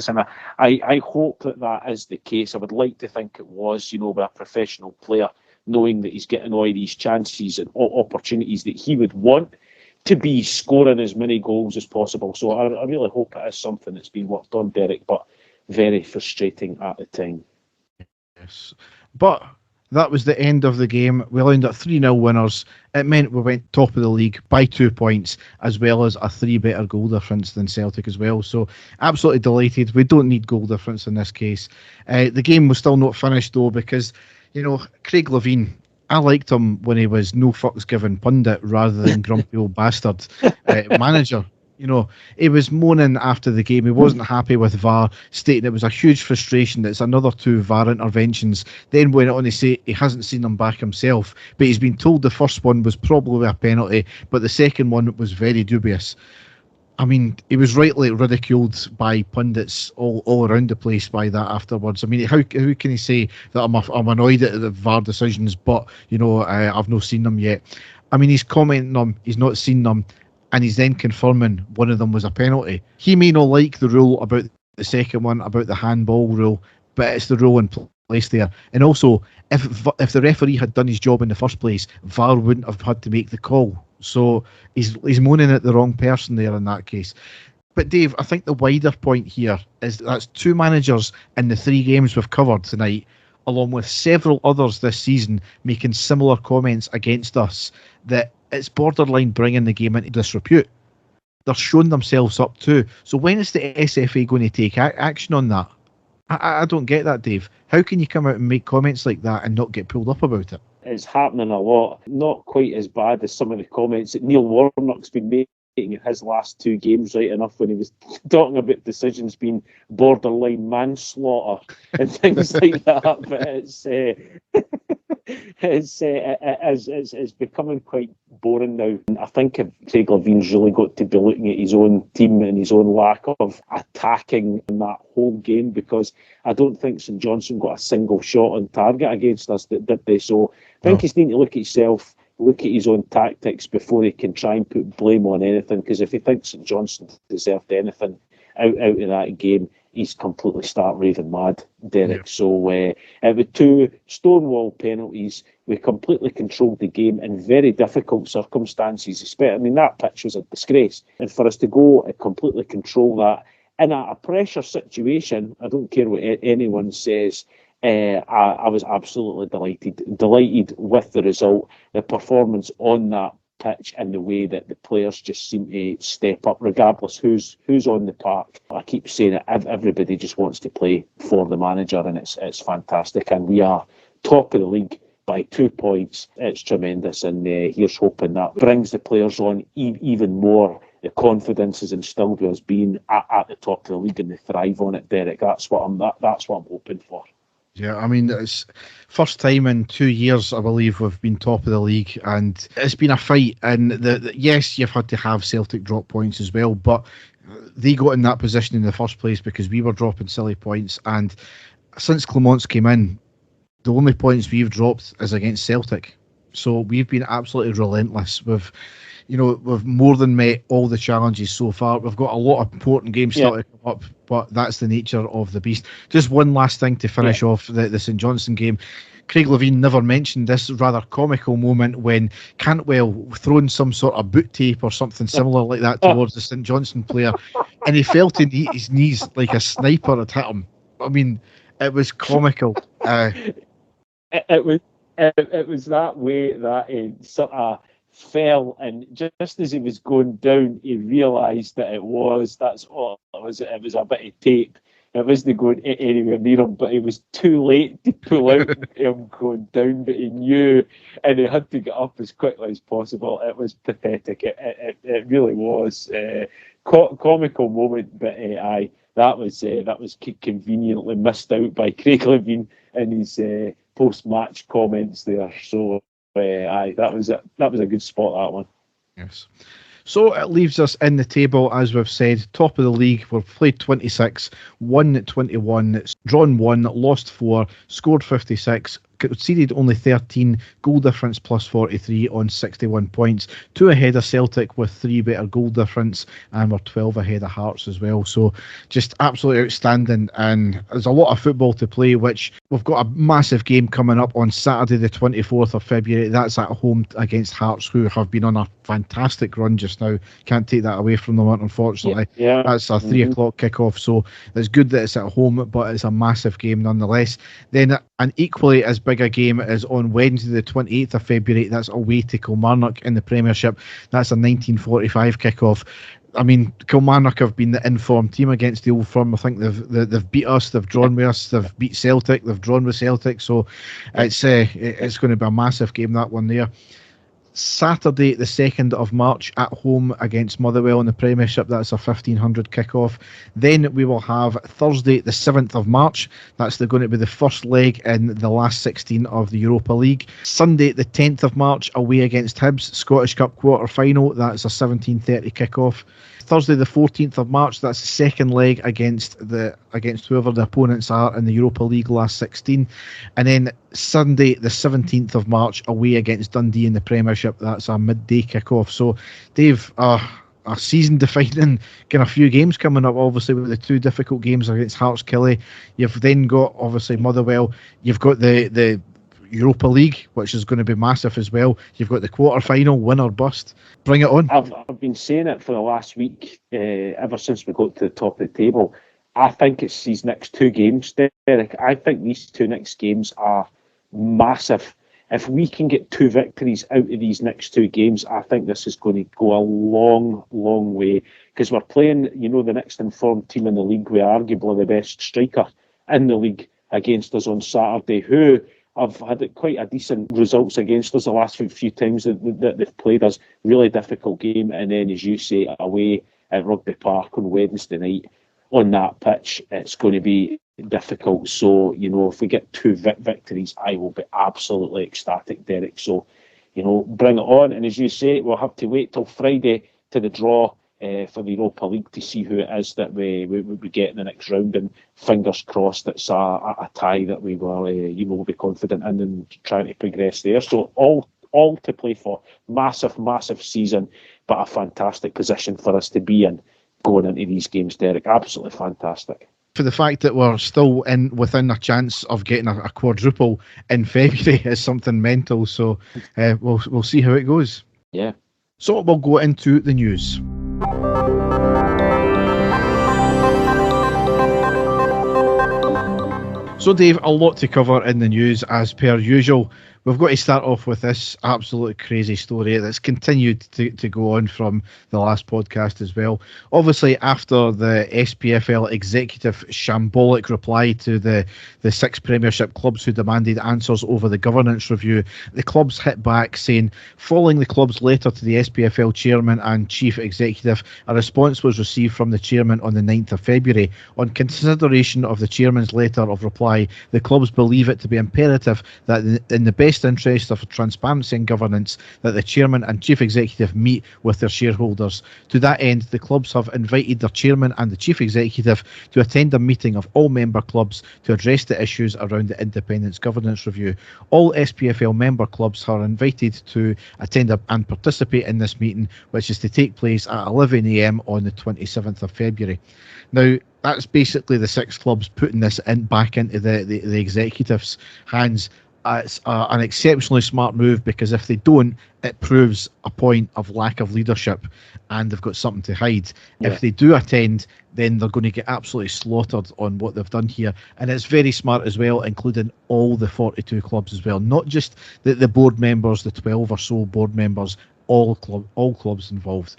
And I hope that is the case. I would like to think it was, with a professional player, knowing that he's getting all these chances and opportunities that he would want to be scoring as many goals as possible. So I really hope it is something that's been worked on, Derek, but very frustrating at the time. Yes. But that was the end of the game. We landed at 3-0 winners. It meant we went top of the league by 2 points, as well as a 3 better goal difference than Celtic as well. So absolutely delighted. We don't need goal difference in this case. The game was still not finished though, because, Craig Levein, I liked him when he was no fucks given pundit rather than grumpy old bastard manager. He was moaning after the game. He wasn't happy with VAR, stating it was a huge frustration that it's another 2 VAR interventions. Then went on to say he hasn't seen them back himself, but he's been told the first one was probably a penalty, but the second one was very dubious. I mean, he was rightly ridiculed by pundits all around the place by that afterwards. I mean, how can he say that I'm annoyed at the VAR decisions, but, I've not seen them yet? I mean, he's commenting on them, he's not seen them, and he's then confirming one of them was a penalty. He may not like the rule about the second one, about the handball rule, but it's the rule in place there. And also, if the referee had done his job in the first place, VAR wouldn't have had to make the call. So he's moaning at the wrong person there in that case. But Dave, I think the wider point here is that's 2 managers in the 3 games we've covered tonight, along with several others this season, making similar comments against us, that it's borderline bringing the game into disrepute. They're showing themselves up too. So when is the SFA going to take action on that? I don't get that, Dave. How can you come out and make comments like that and not get pulled up about it? It's happening a lot. Not quite as bad as some of the comments that Neil Warnock's been making in his last 2 games, right enough, when he was talking about decisions being borderline manslaughter and things like that. But it's becoming quite boring now. I think if Craig Levein's really got to be looking at his own team and his own lack of attacking in that whole game, because I don't think St Johnstone got a single shot on target against us, did they? So I think he's need to look at himself, look at his own tactics before he can try and put blame on anything, because if he thinks St Johnstone deserved anything out of that game, he's completely start raving mad, Derek. Yeah. So with 2 stonewall penalties, we completely controlled the game in very difficult circumstances. I mean, that pitch was a disgrace. And for us to go and completely control that in a pressure situation, I don't care what anyone says, I was absolutely delighted with the result, the performance on that pitch, and the way that the players just seem to step up, regardless who's on the park. I keep saying it, everybody just wants to play for the manager, and it's fantastic. And we are top of the league by 2 points. It's tremendous, and here's hoping that brings the players on even more. The confidence is instilled with us being at the top of the league, and they thrive on it, Derek. That's what I'm hoping for. Yeah, I mean, it's first time in 2 years, I believe, we've been top of the league, and it's been a fight. And yes, you've had to have Celtic drop points as well, but they got in that position in the first place because we were dropping silly points. And since Clement's came in, the only points we've dropped is against Celtic. So we've been absolutely relentless. We've more than met all the challenges so far. We've got a lot of important games still to come up, but that's the nature of the beast. Just one last thing to finish off the St Johnstone game. Craig Levein never mentioned this rather comical moment when Cantwell thrown some sort of boot tape or something similar like that towards the St Johnstone player, and he fell to his knees like a sniper had hit him. I mean, it was comical. It was that way that it sort of fell, and just as he was going down, he realised that that's all it was. It was a bit of tape. It wasn't going anywhere near him, but it was too late to pull out him going down, but he knew, and he had to get up as quickly as possible. It was pathetic. It really was. Comical moment, but that was conveniently missed out by Craig Levein in his post-match comments there. So that was a good spot, that one. Yes. So it leaves us in the table, as we've said, top of the league. We've played 26, won 21, drawn 1, lost 4, scored 56, conceded only 13, goal difference plus 43 on 61 points. 2 ahead of Celtic with 3 better goal difference, and we're 12 ahead of Hearts as well. So just absolutely outstanding, and there's a lot of football to play, which we've got a massive game coming up on Saturday the 24th of February. That's at home against Hearts, who have been on a fantastic run just now. Can't take that away from them, unfortunately. Yeah. That's a 3 o'clock kickoff, so it's good that it's at home, but it's a massive game nonetheless. Then, and equally as next bigger game is on Wednesday the 28th of February. That's away to Kilmarnock in the Premiership. That's a 19:45 kick-off. I mean, Kilmarnock have been the informed team against the Old Firm. I think they've beat us, they've drawn with us, they've beat Celtic, they've drawn with Celtic. So it's going to be a massive game, that one there. Saturday the 2nd of March at home against Motherwell in the Premiership. That's a 1500 kick-off. Then we will have Thursday the 7th of March. That's going to be the first leg in the last 16 of the Europa League. Sunday the 10th of March away against Hibs, Scottish Cup quarter-final. That's a 17:30 kick-off. Thursday the 14th of March, that's the second leg against whoever the opponents are in the Europa League last 16. And then Sunday the 17th of March away against Dundee in the Premiership. That's a midday kick-off. So Dave, a season-defining kind of few games coming up, obviously, with the two difficult games against Hearts, Killie. You've then got, obviously, Motherwell. You've got the Europa League, which is going to be massive as well. You've got the quarter-final, win or bust. Bring it on. I've been saying it for the last week, ever since we got to the top of the table. I think it's these next two games, Derek. I think these two next games are massive. If we can get 2 victories out of these next 2 games, I think this is going to go a long, long way. Because we're playing, the next informed team in the league with arguably the best striker in the league against us on Saturday, who have had quite a decent results against us the last few times that they've played us. Really difficult game. And then, as you say, away at Rugby Park on Wednesday night on that pitch, it's going to be difficult. So, if we get 2 victories, I will be absolutely ecstatic, Derek. So, bring it on. And as you say, we'll have to wait till Friday to the draw for the Europa League to see who it is that we get in the next round, and fingers crossed it's a tie that we will be confident in and trying to progress there. So all to play for. Massive season, but a fantastic position for us to be in going into these games, Derek. Absolutely fantastic. For the fact that we're still within a chance of getting a quadruple in February is something mental. So we'll see how it goes. Yeah. So we'll go into the news. So Dave, a lot to cover in the news as per usual. We've got to start off with this absolute crazy story that's continued to go on from the last podcast as well. Obviously, after the SPFL executive shambolic reply to the 6 Premiership clubs who demanded answers over the governance review, the clubs hit back saying, following the club's letter to the SPFL chairman and chief executive, a response was received from the chairman on the 9th of February. On consideration of the chairman's letter of reply, the clubs believe it to be imperative that in the best interest of transparency and governance that the chairman and chief executive meet with their shareholders. To that end, the clubs have invited their chairman and the chief executive to attend a meeting of all member clubs to address the issues around the independence governance review. All SPFL member clubs are invited to attend and participate in this meeting, which is to take place at 11 a.m. on the 27th of February. Now, that's basically the 6 clubs putting this back into the executives' hands. It's an exceptionally smart move, because if they don't, it proves a point of lack of leadership and they've got something to hide. Yeah. If they do attend, then they're going to get absolutely slaughtered on what they've done here. And it's very smart as well, including all the 42 clubs as well, not just the board members, the 12 or so board members, all clubs involved.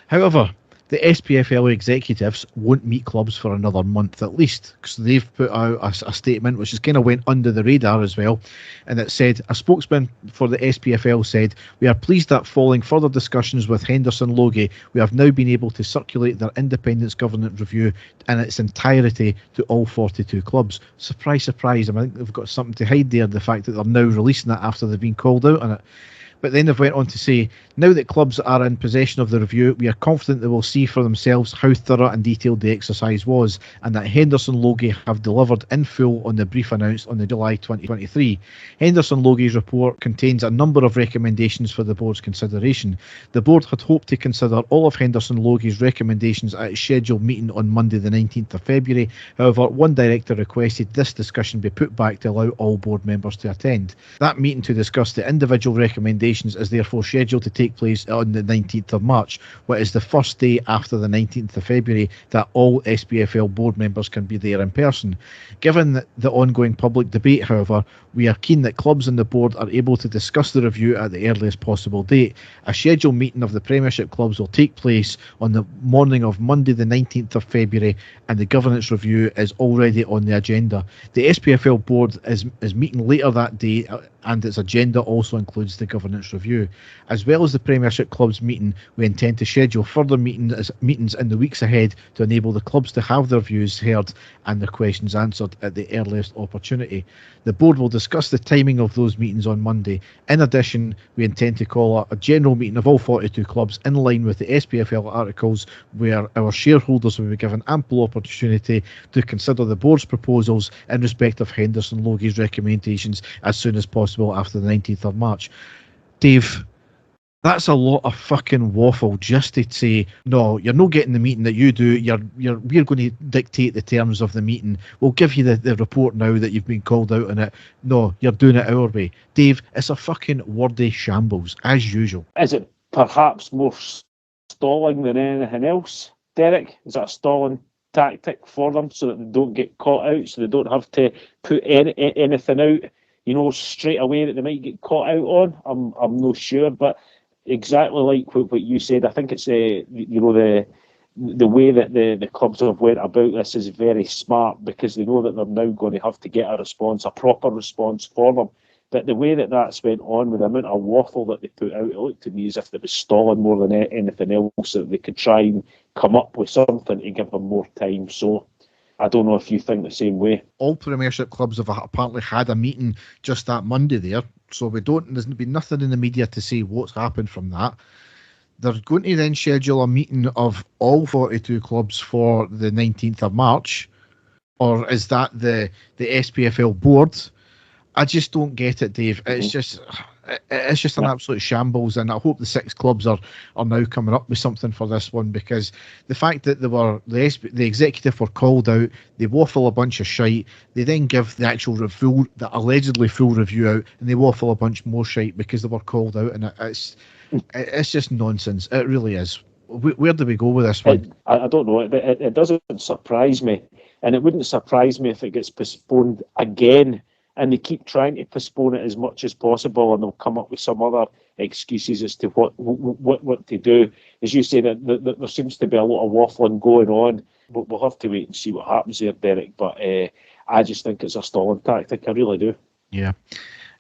However, the SPFL executives won't meet clubs for another month at least, because they've put out a statement which has kind of went under the radar as well, and it said, a spokesman for the SPFL said, "We are pleased that following further discussions with Henderson Logie, we have now been able to circulate their independence governance review in its entirety to all 42 clubs." Surprise, surprise, I think they've got something to hide there, the fact that they're now releasing it after they've been called out on it. But then they've went on to say, now that clubs are in possession of the review, we are confident they will see for themselves how thorough and detailed the exercise was, and that Henderson Logie have delivered in full on the brief announced on the July 2023. Henderson Logie's report contains a number of recommendations for the board's consideration. The board had hoped to consider all of Henderson Logie's recommendations at its scheduled meeting on Monday the 19th of February. However, one director requested this discussion be put back to allow all board members to attend. That meeting to discuss the individual recommendations deliberations is therefore scheduled to take place on the 19th of March, which is the first day after the 19th of February that all SPFL board members can be there in person. Given the ongoing public debate, however, we are keen that clubs and the board are able to discuss the review at the earliest possible date. A scheduled meeting of the Premiership clubs will take place on the morning of Monday the 19th of February, and the governance review is already on the agenda. The SPFL board is meeting later that day, and its agenda also includes the governance review. As well as the Premiership clubs meeting, we intend to schedule further meetings in the weeks ahead to enable the clubs to have their views heard and their questions answered at the earliest opportunity. The board will discuss the timing of those meetings on Monday. In addition, we intend to call a general meeting of all 42 clubs in line with the SPFL articles, where our shareholders will be given ample opportunity to consider the board's proposals in respect of Henderson Logie's recommendations as soon as possible after the 19th of March. Dave, that's a lot of fucking waffle just to say, no, you're not getting the meeting that you do. We're going to dictate the terms of the meeting. We'll give you the report now that you've been called out on it. No, you're doing it our way. Dave, it's a fucking wordy shambles, as usual. Is it perhaps more stalling than anything else, Derek? Is that a stalling tactic for them so that they don't get caught out, so they don't have to put anything out, straight away that they might get caught out on? I'm not sure, but exactly like what you said, I think it's the way that the clubs have went about this is very smart, because they know that they're now going to have to get a proper response for them. But the way that that's went on, with the amount of waffle that they put out, it looked to me as if they were stalling more than anything else, that they could try and come up with something to give them more time. So I don't know if you think the same way. All Premiership clubs have apparently had a meeting just that Monday there, so there's been nothing in the media to say what's happened from that. They're going to then schedule a meeting of all 42 clubs for the 19th of March, or is that the SPFL board? I just don't get it, Dave. It's just an absolute shambles, and I hope the 6 clubs are now coming up with something for this one, because the fact that the executive were called out, they waffle a bunch of shite, they then give the actual the allegedly full review out, and they waffle a bunch more shite because they were called out, and it's just nonsense. It really is. Where do we go with this one? I don't know. It doesn't surprise me, and it wouldn't surprise me if it gets postponed again. And they keep trying to postpone it as much as possible, and they'll come up with some other excuses as to what to do. As you say, that there seems to be a lot of waffling going on, but we'll have to wait and see what happens there, Derek. But I just think it's a stalling tactic. I really do. Yeah.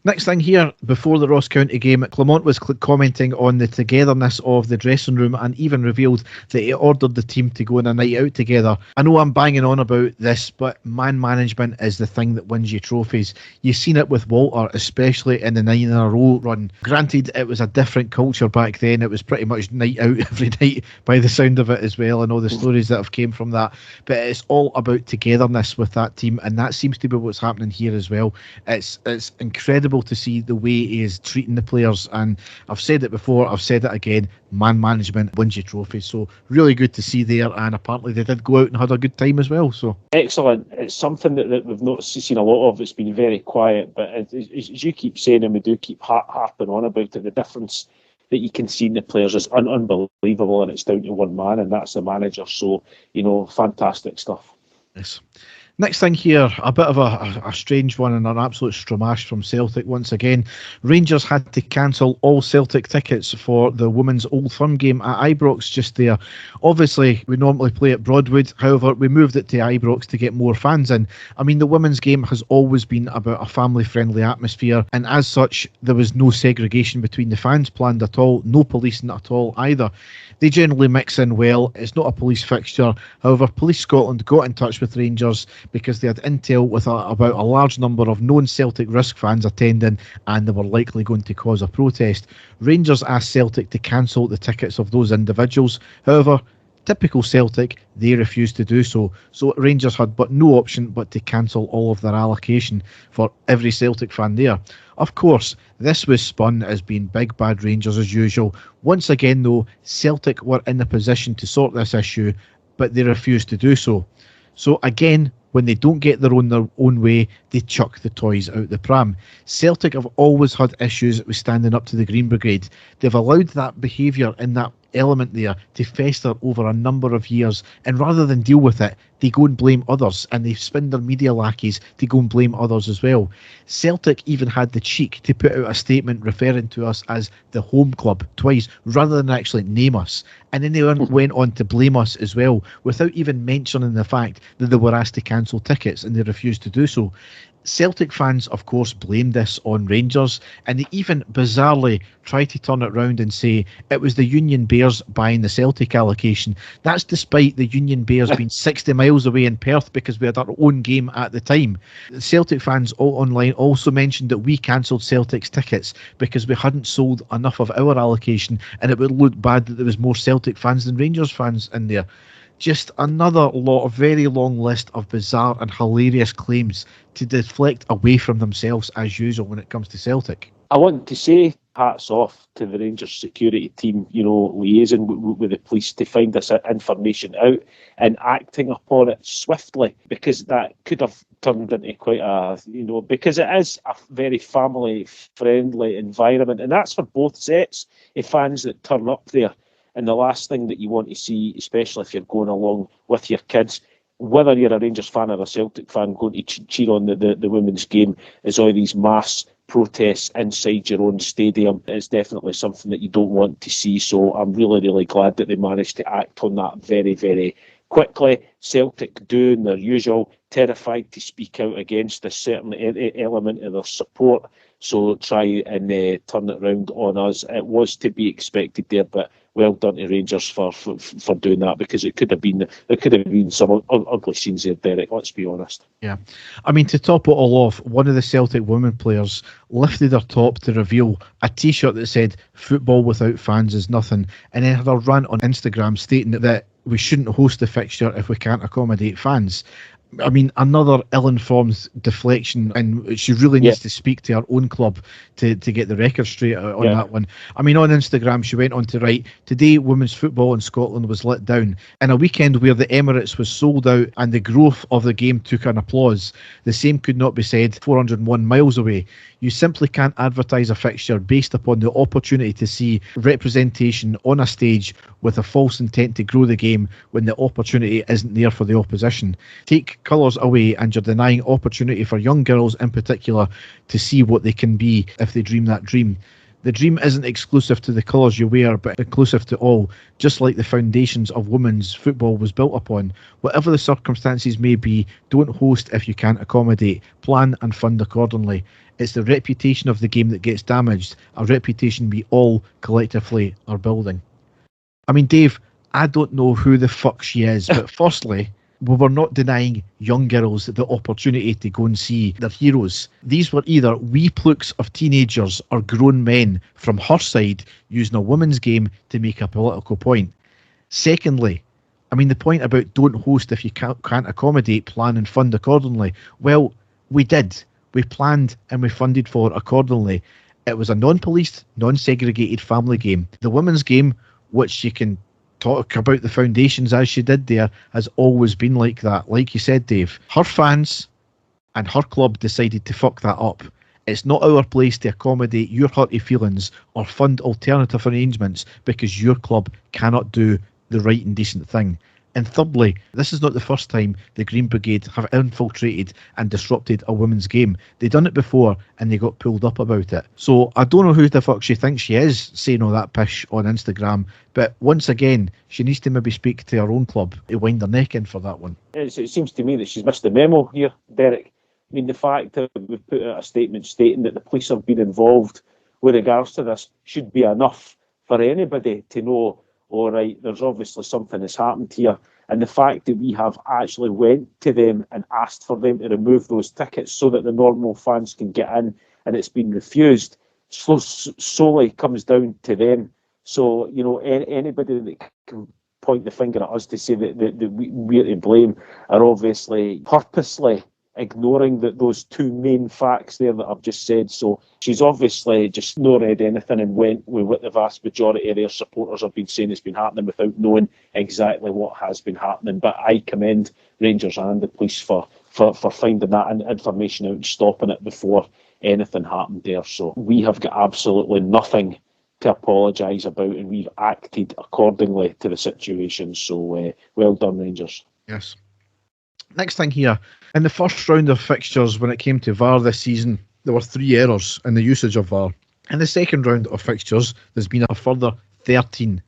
Next thing here, before the Ross County game, Clement was commenting on the togetherness of the dressing room, and even revealed that he ordered the team to go on a night out together. I know I'm banging on about this, but man management is the thing that wins you trophies. You've seen it with Walter, especially in the 9-in-a-row run. Granted, it was a different culture back then. It was pretty much night out every night by the sound of it as well, and all the stories that have came from that. But it's all about togetherness with that team, and that seems to be what's happening here as well. It's incredible to see the way he is treating the players, and I've said it before, I've said it again, man management wins you trophies. So really good to see there, and apparently they did go out and had a good time as well. So excellent. It's something that we've not seen a lot of. It's been very quiet, but as you keep saying, and we do keep harping on about it, the difference that you can see in the players is unbelievable, and it's down to one man, and that's the manager. So fantastic stuff. Yes. Next thing here, a bit of a strange one and an absolute stramash from Celtic once again. Rangers had to cancel all Celtic tickets for the Women's Old Firm game at Ibrox just there. Obviously, we normally play at Broadwood, however, we moved it to Ibrox to get more fans in. I mean, the women's game has always been about a family-friendly atmosphere, and as such, there was no segregation between the fans planned at all, no policing at all either. They generally mix in well. It's not a police fixture. However, Police Scotland got in touch with Rangers because they had intel with about a large number of known Celtic risk fans attending, and they were likely going to cause a protest. Rangers asked Celtic to cancel the tickets of those individuals. However, typical Celtic, they refused to do so. So Rangers had but no option but to cancel all of their allocation for every Celtic fan there. Of course, this was spun as being big bad Rangers as usual. Once again though, Celtic were in the position to sort this issue, but they refused to do so. So again, When they don't get their own way, they chuck the toys out the pram. Celtic have always had issues with standing up to the Green Brigade. They've allowed that behaviour and that element there to fester over a number of years, and rather than deal with it, they go and blame others, and they spin their media lackeys to go and blame others as well. Celtic even had the cheek to put out a statement referring to us as the home club twice, rather than actually name us. And then they went on to blame us as well, without even mentioning the fact that they were asked to cancel tickets and they refused to do so. Celtic fans, of course, blamed this on Rangers, and they even bizarrely tried to turn it round and say it was the Union Bears buying the Celtic allocation. That's despite the Union Bears being 60 miles away in Perth because we had our own game at the time. Celtic fans all online also mentioned that we cancelled Celtic's tickets because we hadn't sold enough of our allocation, and it would look bad that there was more Celtic fans than Rangers fans in there. Just another very long list of bizarre and hilarious claims to deflect away from themselves as usual when it comes to Celtic. I want to say hats off to the Rangers security team, liaising with the police to find this information out and acting upon it swiftly, because that could have turned into quite because it is a very family-friendly environment, and that's for both sets of fans that turn up there. And the last thing that you want to see, especially if you're going along with your kids, whether you're a Rangers fan or a Celtic fan going to cheer on the women's game, is all these mass protests inside your own stadium. It's definitely something that you don't want to see. So I'm really, really glad that they managed to act on that very, very quickly. Celtic doing their usual, terrified to speak out against a certain element of their support. So try and turn it around on us. It was to be expected there, but well done to Rangers for doing that, because there could have been some ugly scenes there, Derek, let's be honest. Yeah. I mean, to top it all off, one of the Celtic women players lifted her top to reveal a t-shirt that said "Football without fans is nothing," and then had a rant on Instagram stating that we shouldn't host the fixture if we can't accommodate fans. I mean, another ill-informed deflection, and she really needs to speak to her own club to get the record straight on that one. I mean, on Instagram, she went on to write, "Today, women's football in Scotland was let down. In a weekend where the Emirates was sold out and the growth of the game took an applause, the same could not be said 401 miles away. You simply can't advertise a fixture based upon the opportunity to see representation on a stage with a false intent to grow the game when the opportunity isn't there for the opposition. Take colours away and you're denying opportunity for young girls in particular to see what they can be if they dream that dream. The dream isn't exclusive to the colours you wear, but inclusive to all, just like the foundations of women's football was built upon. Whatever the circumstances may be, don't host if you can't accommodate. Plan and fund accordingly. It's the reputation of the game that gets damaged, a reputation we all collectively are building." I mean, Dave, I don't know who the fuck she is, but firstly, we were not denying young girls the opportunity to go and see their heroes. These were either wee plooks of teenagers or grown men from her side using a women's game to make a political point. Secondly, I mean, the point about don't host if you can't accommodate, plan and fund accordingly. Well, we did. We planned and we funded for it accordingly. It was a non-policed, non-segregated family game. The women's game, which you can talk about the foundations as she did there, has always been like that. Like you said, Dave, her fans and her club decided to fuck that up. It's not our place to accommodate your hurty feelings or fund alternative arrangements because your club cannot do the right and decent thing. And thirdly, this is not the first time the Green Brigade have infiltrated and disrupted a women's game. They've done it before and they got pulled up about it. So I don't know who the fuck she thinks she is saying all that pish on Instagram, but once again, she needs to maybe speak to her own club to wind her neck in for that one. It seems to me that she's missed the memo here, Derek. I mean, the fact that we've put out a statement stating that the police have been involved with regards to this should be enough for anybody to know, all right, there's obviously something that's happened here. And the fact that we have actually went to them and asked for them to remove those tickets so that the normal fans can get in, and it's been refused, solely comes down to them. So, anybody that can point the finger at us to say that we're to blame are obviously purposely ignoring those two main facts there that I've just said. So she's obviously just not read anything and went with what the vast majority of their supporters have been saying has been happening without knowing exactly what has been happening. But I commend Rangers and the police for for finding that information out and stopping it before anything happened there. So we have got absolutely nothing to apologise about, and we've acted accordingly to the situation. So well done, Rangers. Yes. Next thing here, in the first round of fixtures when it came to VAR this season, there were 3 errors in the usage of VAR. In the second round of fixtures, there's been a further 13.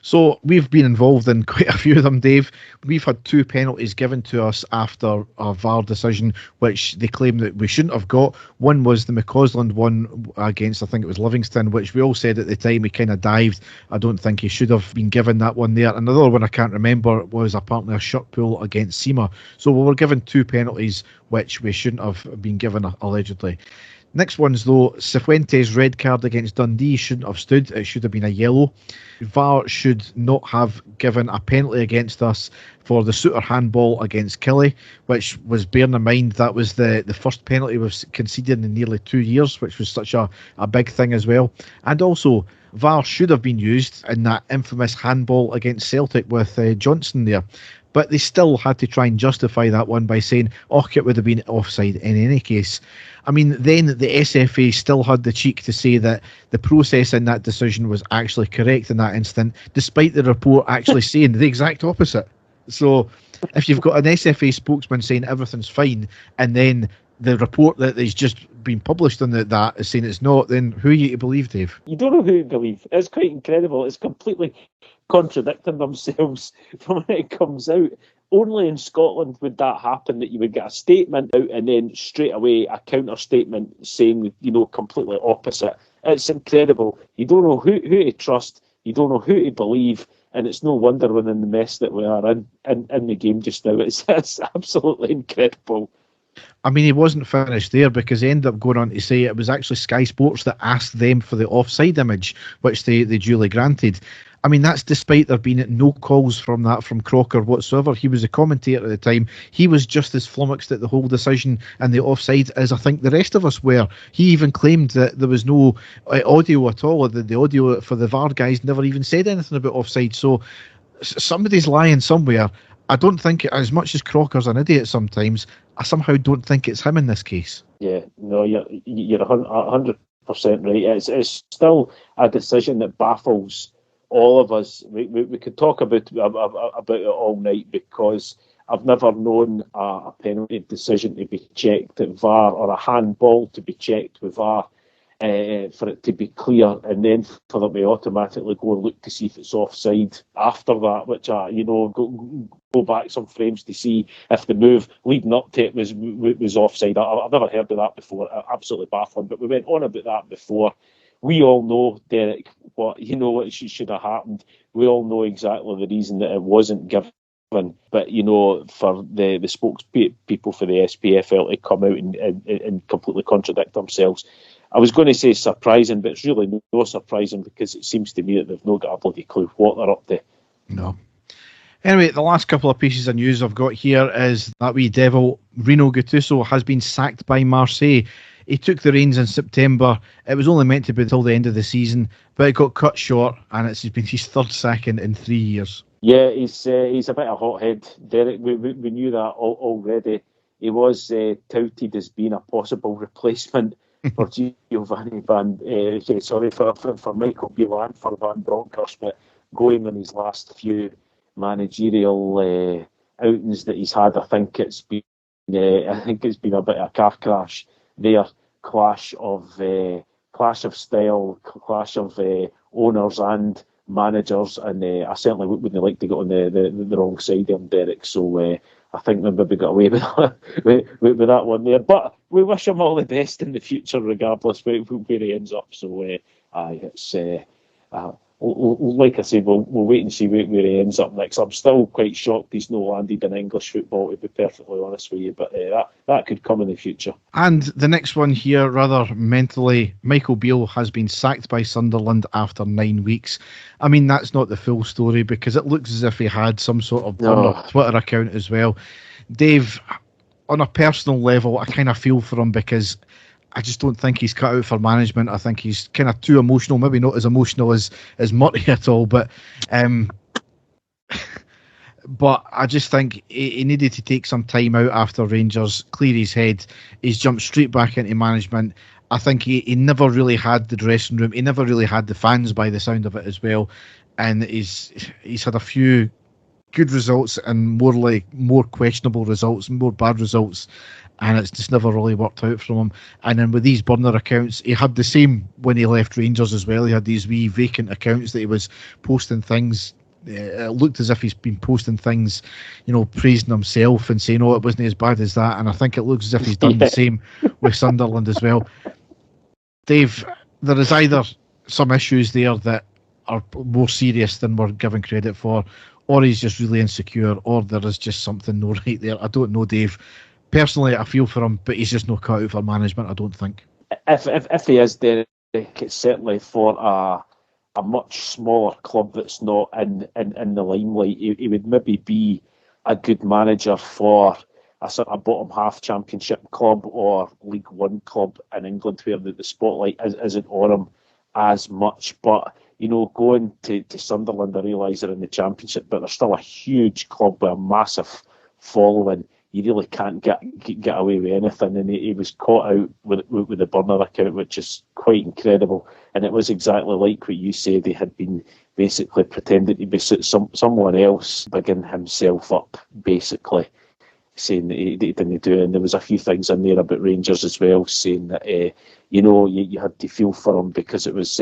So we've been involved in quite a few of them, Dave. We've had 2 penalties given to us after a VAR decision, which they claim that we shouldn't have got. One was the McCausland one against, I think it was Livingston, which we all said at the time he kind of dived. I don't think he should have been given that one there. Another one I can't remember was apparently a shirt pull against Sima. So we were given 2 penalties, which we shouldn't have been given, allegedly. Next one's, though, Cifuentes' red card against Dundee shouldn't have stood. It should have been a yellow. VAR should not have given a penalty against us for the Suter handball against Kelly, which was, bearing in mind, that was the first penalty we've conceded in nearly 2 years, which was such a big thing as well. And also, VAR should have been used in that infamous handball against Celtic with Johnstone there. But they still had to try and justify that one by saying, it would have been offside in any case. I mean, then the SFA still had the cheek to say that the process in that decision was actually correct in that instant, despite the report actually saying the exact opposite. So if you've got an SFA spokesman saying everything's fine, and then the report that has just been published on that is saying it's not, then who are you to believe, Dave? You don't know who to believe. It's quite incredible. It's completely contradicting themselves from when it comes out. Only in Scotland would that happen, that you would get a statement out and then straight away a counter statement saying, completely opposite. It's incredible. You don't know who to trust. You don't know who to believe. And it's no wonder we're in the mess that we are in the game just now. It's absolutely incredible. I mean, he wasn't finished there, because he ended up going on to say it was actually Sky Sports that asked them for the offside image, which they duly granted. I mean, that's despite there being no calls from Crocker whatsoever. He was a commentator at the time. He was just as flummoxed at the whole decision and the offside as I think the rest of us were. He even claimed that there was no audio at all. The audio for the VAR guys never even said anything about offside. So somebody's lying somewhere. I don't think, as much as Crocker's an idiot sometimes, I somehow don't think it's him in this case. Yeah, no, you're 100% right. It's still a decision that baffles all of us. We could talk about it all night, because I've never known a penalty decision to be checked at VAR, or a handball to be checked with VAR, for it to be clear, and then for them to automatically go and look to see if it's offside after that, which go back some frames to see if the move leading up to it was offside. I've never heard of that before. Absolutely baffling. But we went on about that before. We all know, Derek, what should have happened. We all know exactly the reason that it wasn't given. But, for the spokespeople for the SPFL to come out and completely contradict themselves, I was going to say surprising, but it's really no surprising, because it seems to me that they've not got a bloody clue what they're up to. No. Anyway, the last couple of pieces of news I've got here is that wee devil, Rino Gattuso, has been sacked by Marseille. He took the reins in September. It was only meant to be until the end of the season, but it got cut short, and it's been his third sacking in 3 years. Yeah, he's a bit of a hothead, Derek. We knew that already. He was touted as being a possible replacement for Giovanni for Michael Beale and for Van Bronckhorst, but going in his last few managerial outings that he's had, I think it's been a bit of a car crash there. Clash of style, clash of owners and managers, and I certainly wouldn't like to get on the wrong side of him, Derek. So I think they maybe got away with that one there. But we wish him all the best in the future, regardless where he ends up. So it's like I said, we'll wait and see where he ends up next. I'm still quite shocked he's not landed in English football, to be perfectly honest with you, but that could come in the future. And the next one here, rather mentally, Michael Beale has been sacked by Sunderland after 9 weeks. I mean, that's not the full story, because it looks as if he had some sort of Twitter account as well. Dave, on a personal level, I kind of feel for him, because I just don't think he's cut out for management. I think he's kind of too emotional, maybe not as emotional as Murty at all, but But I just think he needed to take some time out after Rangers, clear his head. He's jumped straight back into management. I think he never really had the dressing room. He never really had the fans by the sound of it as well. And he's had a few good results and more questionable results, more bad results. And it's just never really worked out from him. And then with these burner accounts, he had the same when he left Rangers as well. He had these wee vacant accounts that he was posting things. It looked as if he's been posting things, praising himself and saying, it wasn't as bad as that. And I think it looks as if he's done the same with Sunderland as well. Dave, there is either some issues there that are more serious than we're giving credit for, or he's just really insecure, or there is just something no right there. I don't know, Dave. Personally, I feel for him, but he's just no cut out for management, I don't think. If he is, Derek, it's certainly for a much smaller club that's not in the limelight. He would maybe be a good manager for a sort of bottom half championship club or League One club in England where the spotlight isn't on him as much. But, going to Sunderland, I realise they're in the championship, but they're still a huge club with a massive following. You really can't get away with anything, and he was caught out with the burner account, which is quite incredible. And it was exactly like what you said. He had been basically pretending to be someone else, bigging himself up, basically, saying that he didn't do it. And there was a few things in there about Rangers as well, saying that you had to feel for him because it was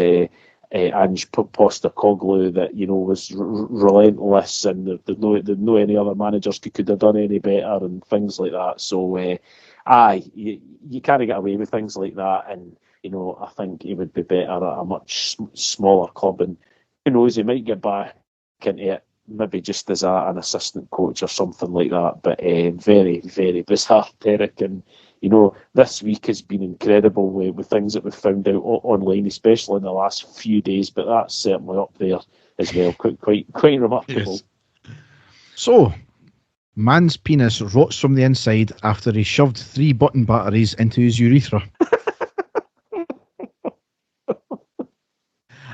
Ange Postecoglou that was relentless, and there's no any other managers could have done any better and things like that. So you can't get away with things like that, and I think he would be better at a much smaller club, and who knows, he might get back into it maybe just as an assistant coach or something like that. But very, very bizarre, Derek. And this week has been incredible with things that we've found out online, especially in the last few days. But that's certainly up there as well. Quite remarkable. Yes. So, man's penis rots from the inside after he shoved 3 button batteries into his urethra.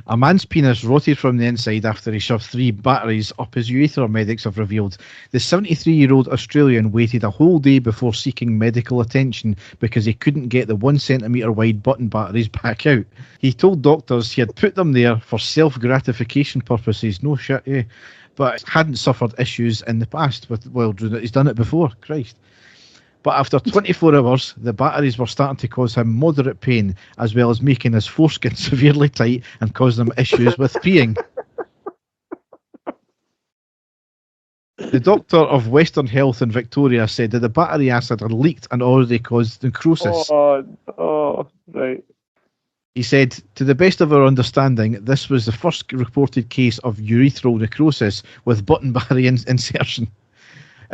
A man's penis rotted from the inside after he shoved 3 batteries up his urethra, medics have revealed. The 73-year-old Australian waited a whole day before seeking medical attention because he couldn't get the 1 centimetre wide button batteries back out. He told doctors he had put them there for self-gratification purposes. No shit, eh? But hadn't suffered issues in the past he's done it before. Christ. But after 24 hours, the batteries were starting to cause him moderate pain, as well as making his foreskin severely tight and causing him issues with peeing. The doctor of Western Health in Victoria said that the battery acid had leaked and already caused necrosis. Oh, right. He said, to the best of our understanding, this was the first reported case of urethral necrosis with button battery insertion.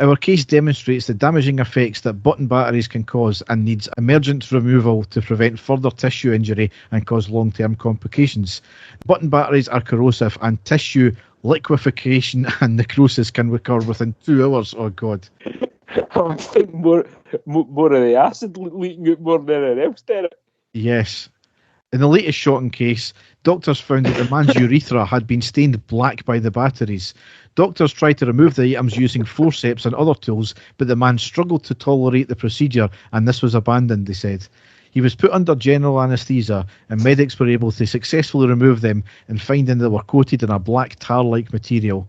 Our case demonstrates the damaging effects that button batteries can cause and needs emergent removal to prevent further tissue injury and cause long-term complications. Button batteries are corrosive and tissue liquefaction and necrosis can occur within 2 hours. Oh, God. I'm thinking more of the acid leaking out more than anything else, Derek. Yes. In the latest shocking case, doctors found that the man's urethra had been stained black by the batteries. Doctors tried to remove the items using forceps and other tools, but the man struggled to tolerate the procedure and this was abandoned, they said. He was put under general anaesthesia and medics were able to successfully remove them and finding they were coated in a black tar-like material.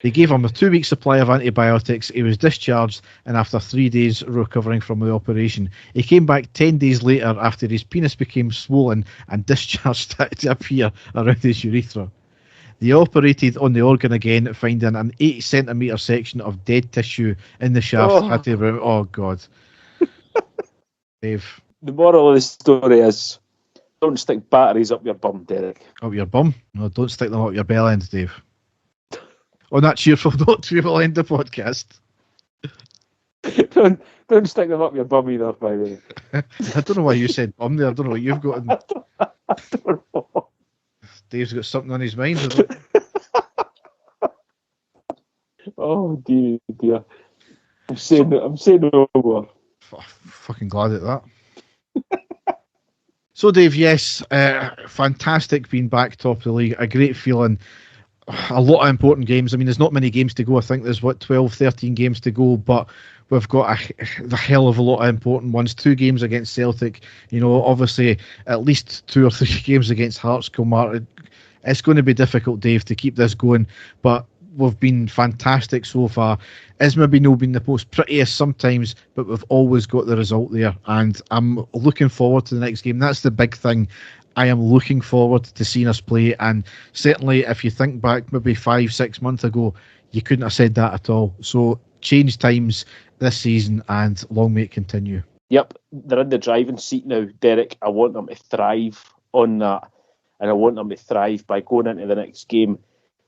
They gave him a 2-week supply of antibiotics. He was discharged and after 3 days recovering from the operation. He came back 10 days later after his penis became swollen and discharge started to appear around his urethra. They operated on the organ again, finding an 8 centimetre section of dead tissue in the shaft. Oh, God. Dave. The moral of the story is, don't stick batteries up your bum, Derek. Up your bum? No, don't stick them up your bell end, Dave. On that cheerful note, we will end the podcast. Don't stick them up your bum either, by the way. I don't know why you said bum there. I don't know what you've got. I don't know. Dave's got something on his mind. Oh dear. I'm saying no more. Fucking glad at that. So Dave, yes, fantastic being back top of the league. A great feeling. a lot of important games. I mean, there's not many games to go. I think there's 12, 13 games to go, but we've got a hell of a lot of important ones. 2 games against Celtic, obviously at least 2 or 3 games against Hearts, Kilmartin. It's going to be difficult, Dave, to keep this going, but we've been fantastic so far. It's maybe not been the most prettiest sometimes, but we've always got the result there, and I'm looking forward to the next game. That's the big thing. I am looking forward to seeing us play, and certainly if you think back maybe 5-6 months ago, you couldn't have said that at all. So change times this season, and long may it continue. Yep, they're in the driving seat now, Derek. I want them to thrive on that, and I want them to thrive by going into the next game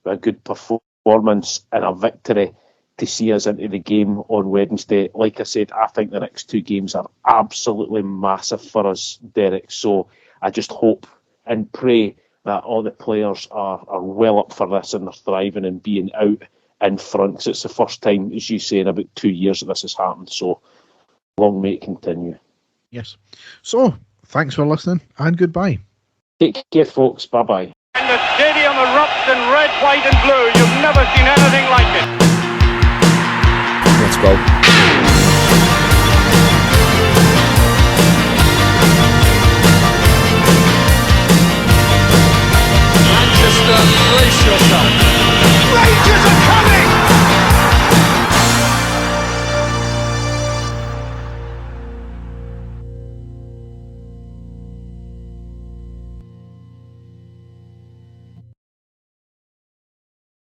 with a good performance and a victory to see us into the game on Wednesday. Like I said, I think the next 2 games are absolutely massive for us, Derek. So I just hope and pray that all the players are well up for this and they're thriving and being out in front. 'Cause it's the first time, as you say, in about 2 years that this has happened. So long may it continue. Yes. So thanks for listening, and goodbye. Take care, folks. Bye-bye. And the stadium erupts in red, white and blue. You've never seen anything like it. Let's go.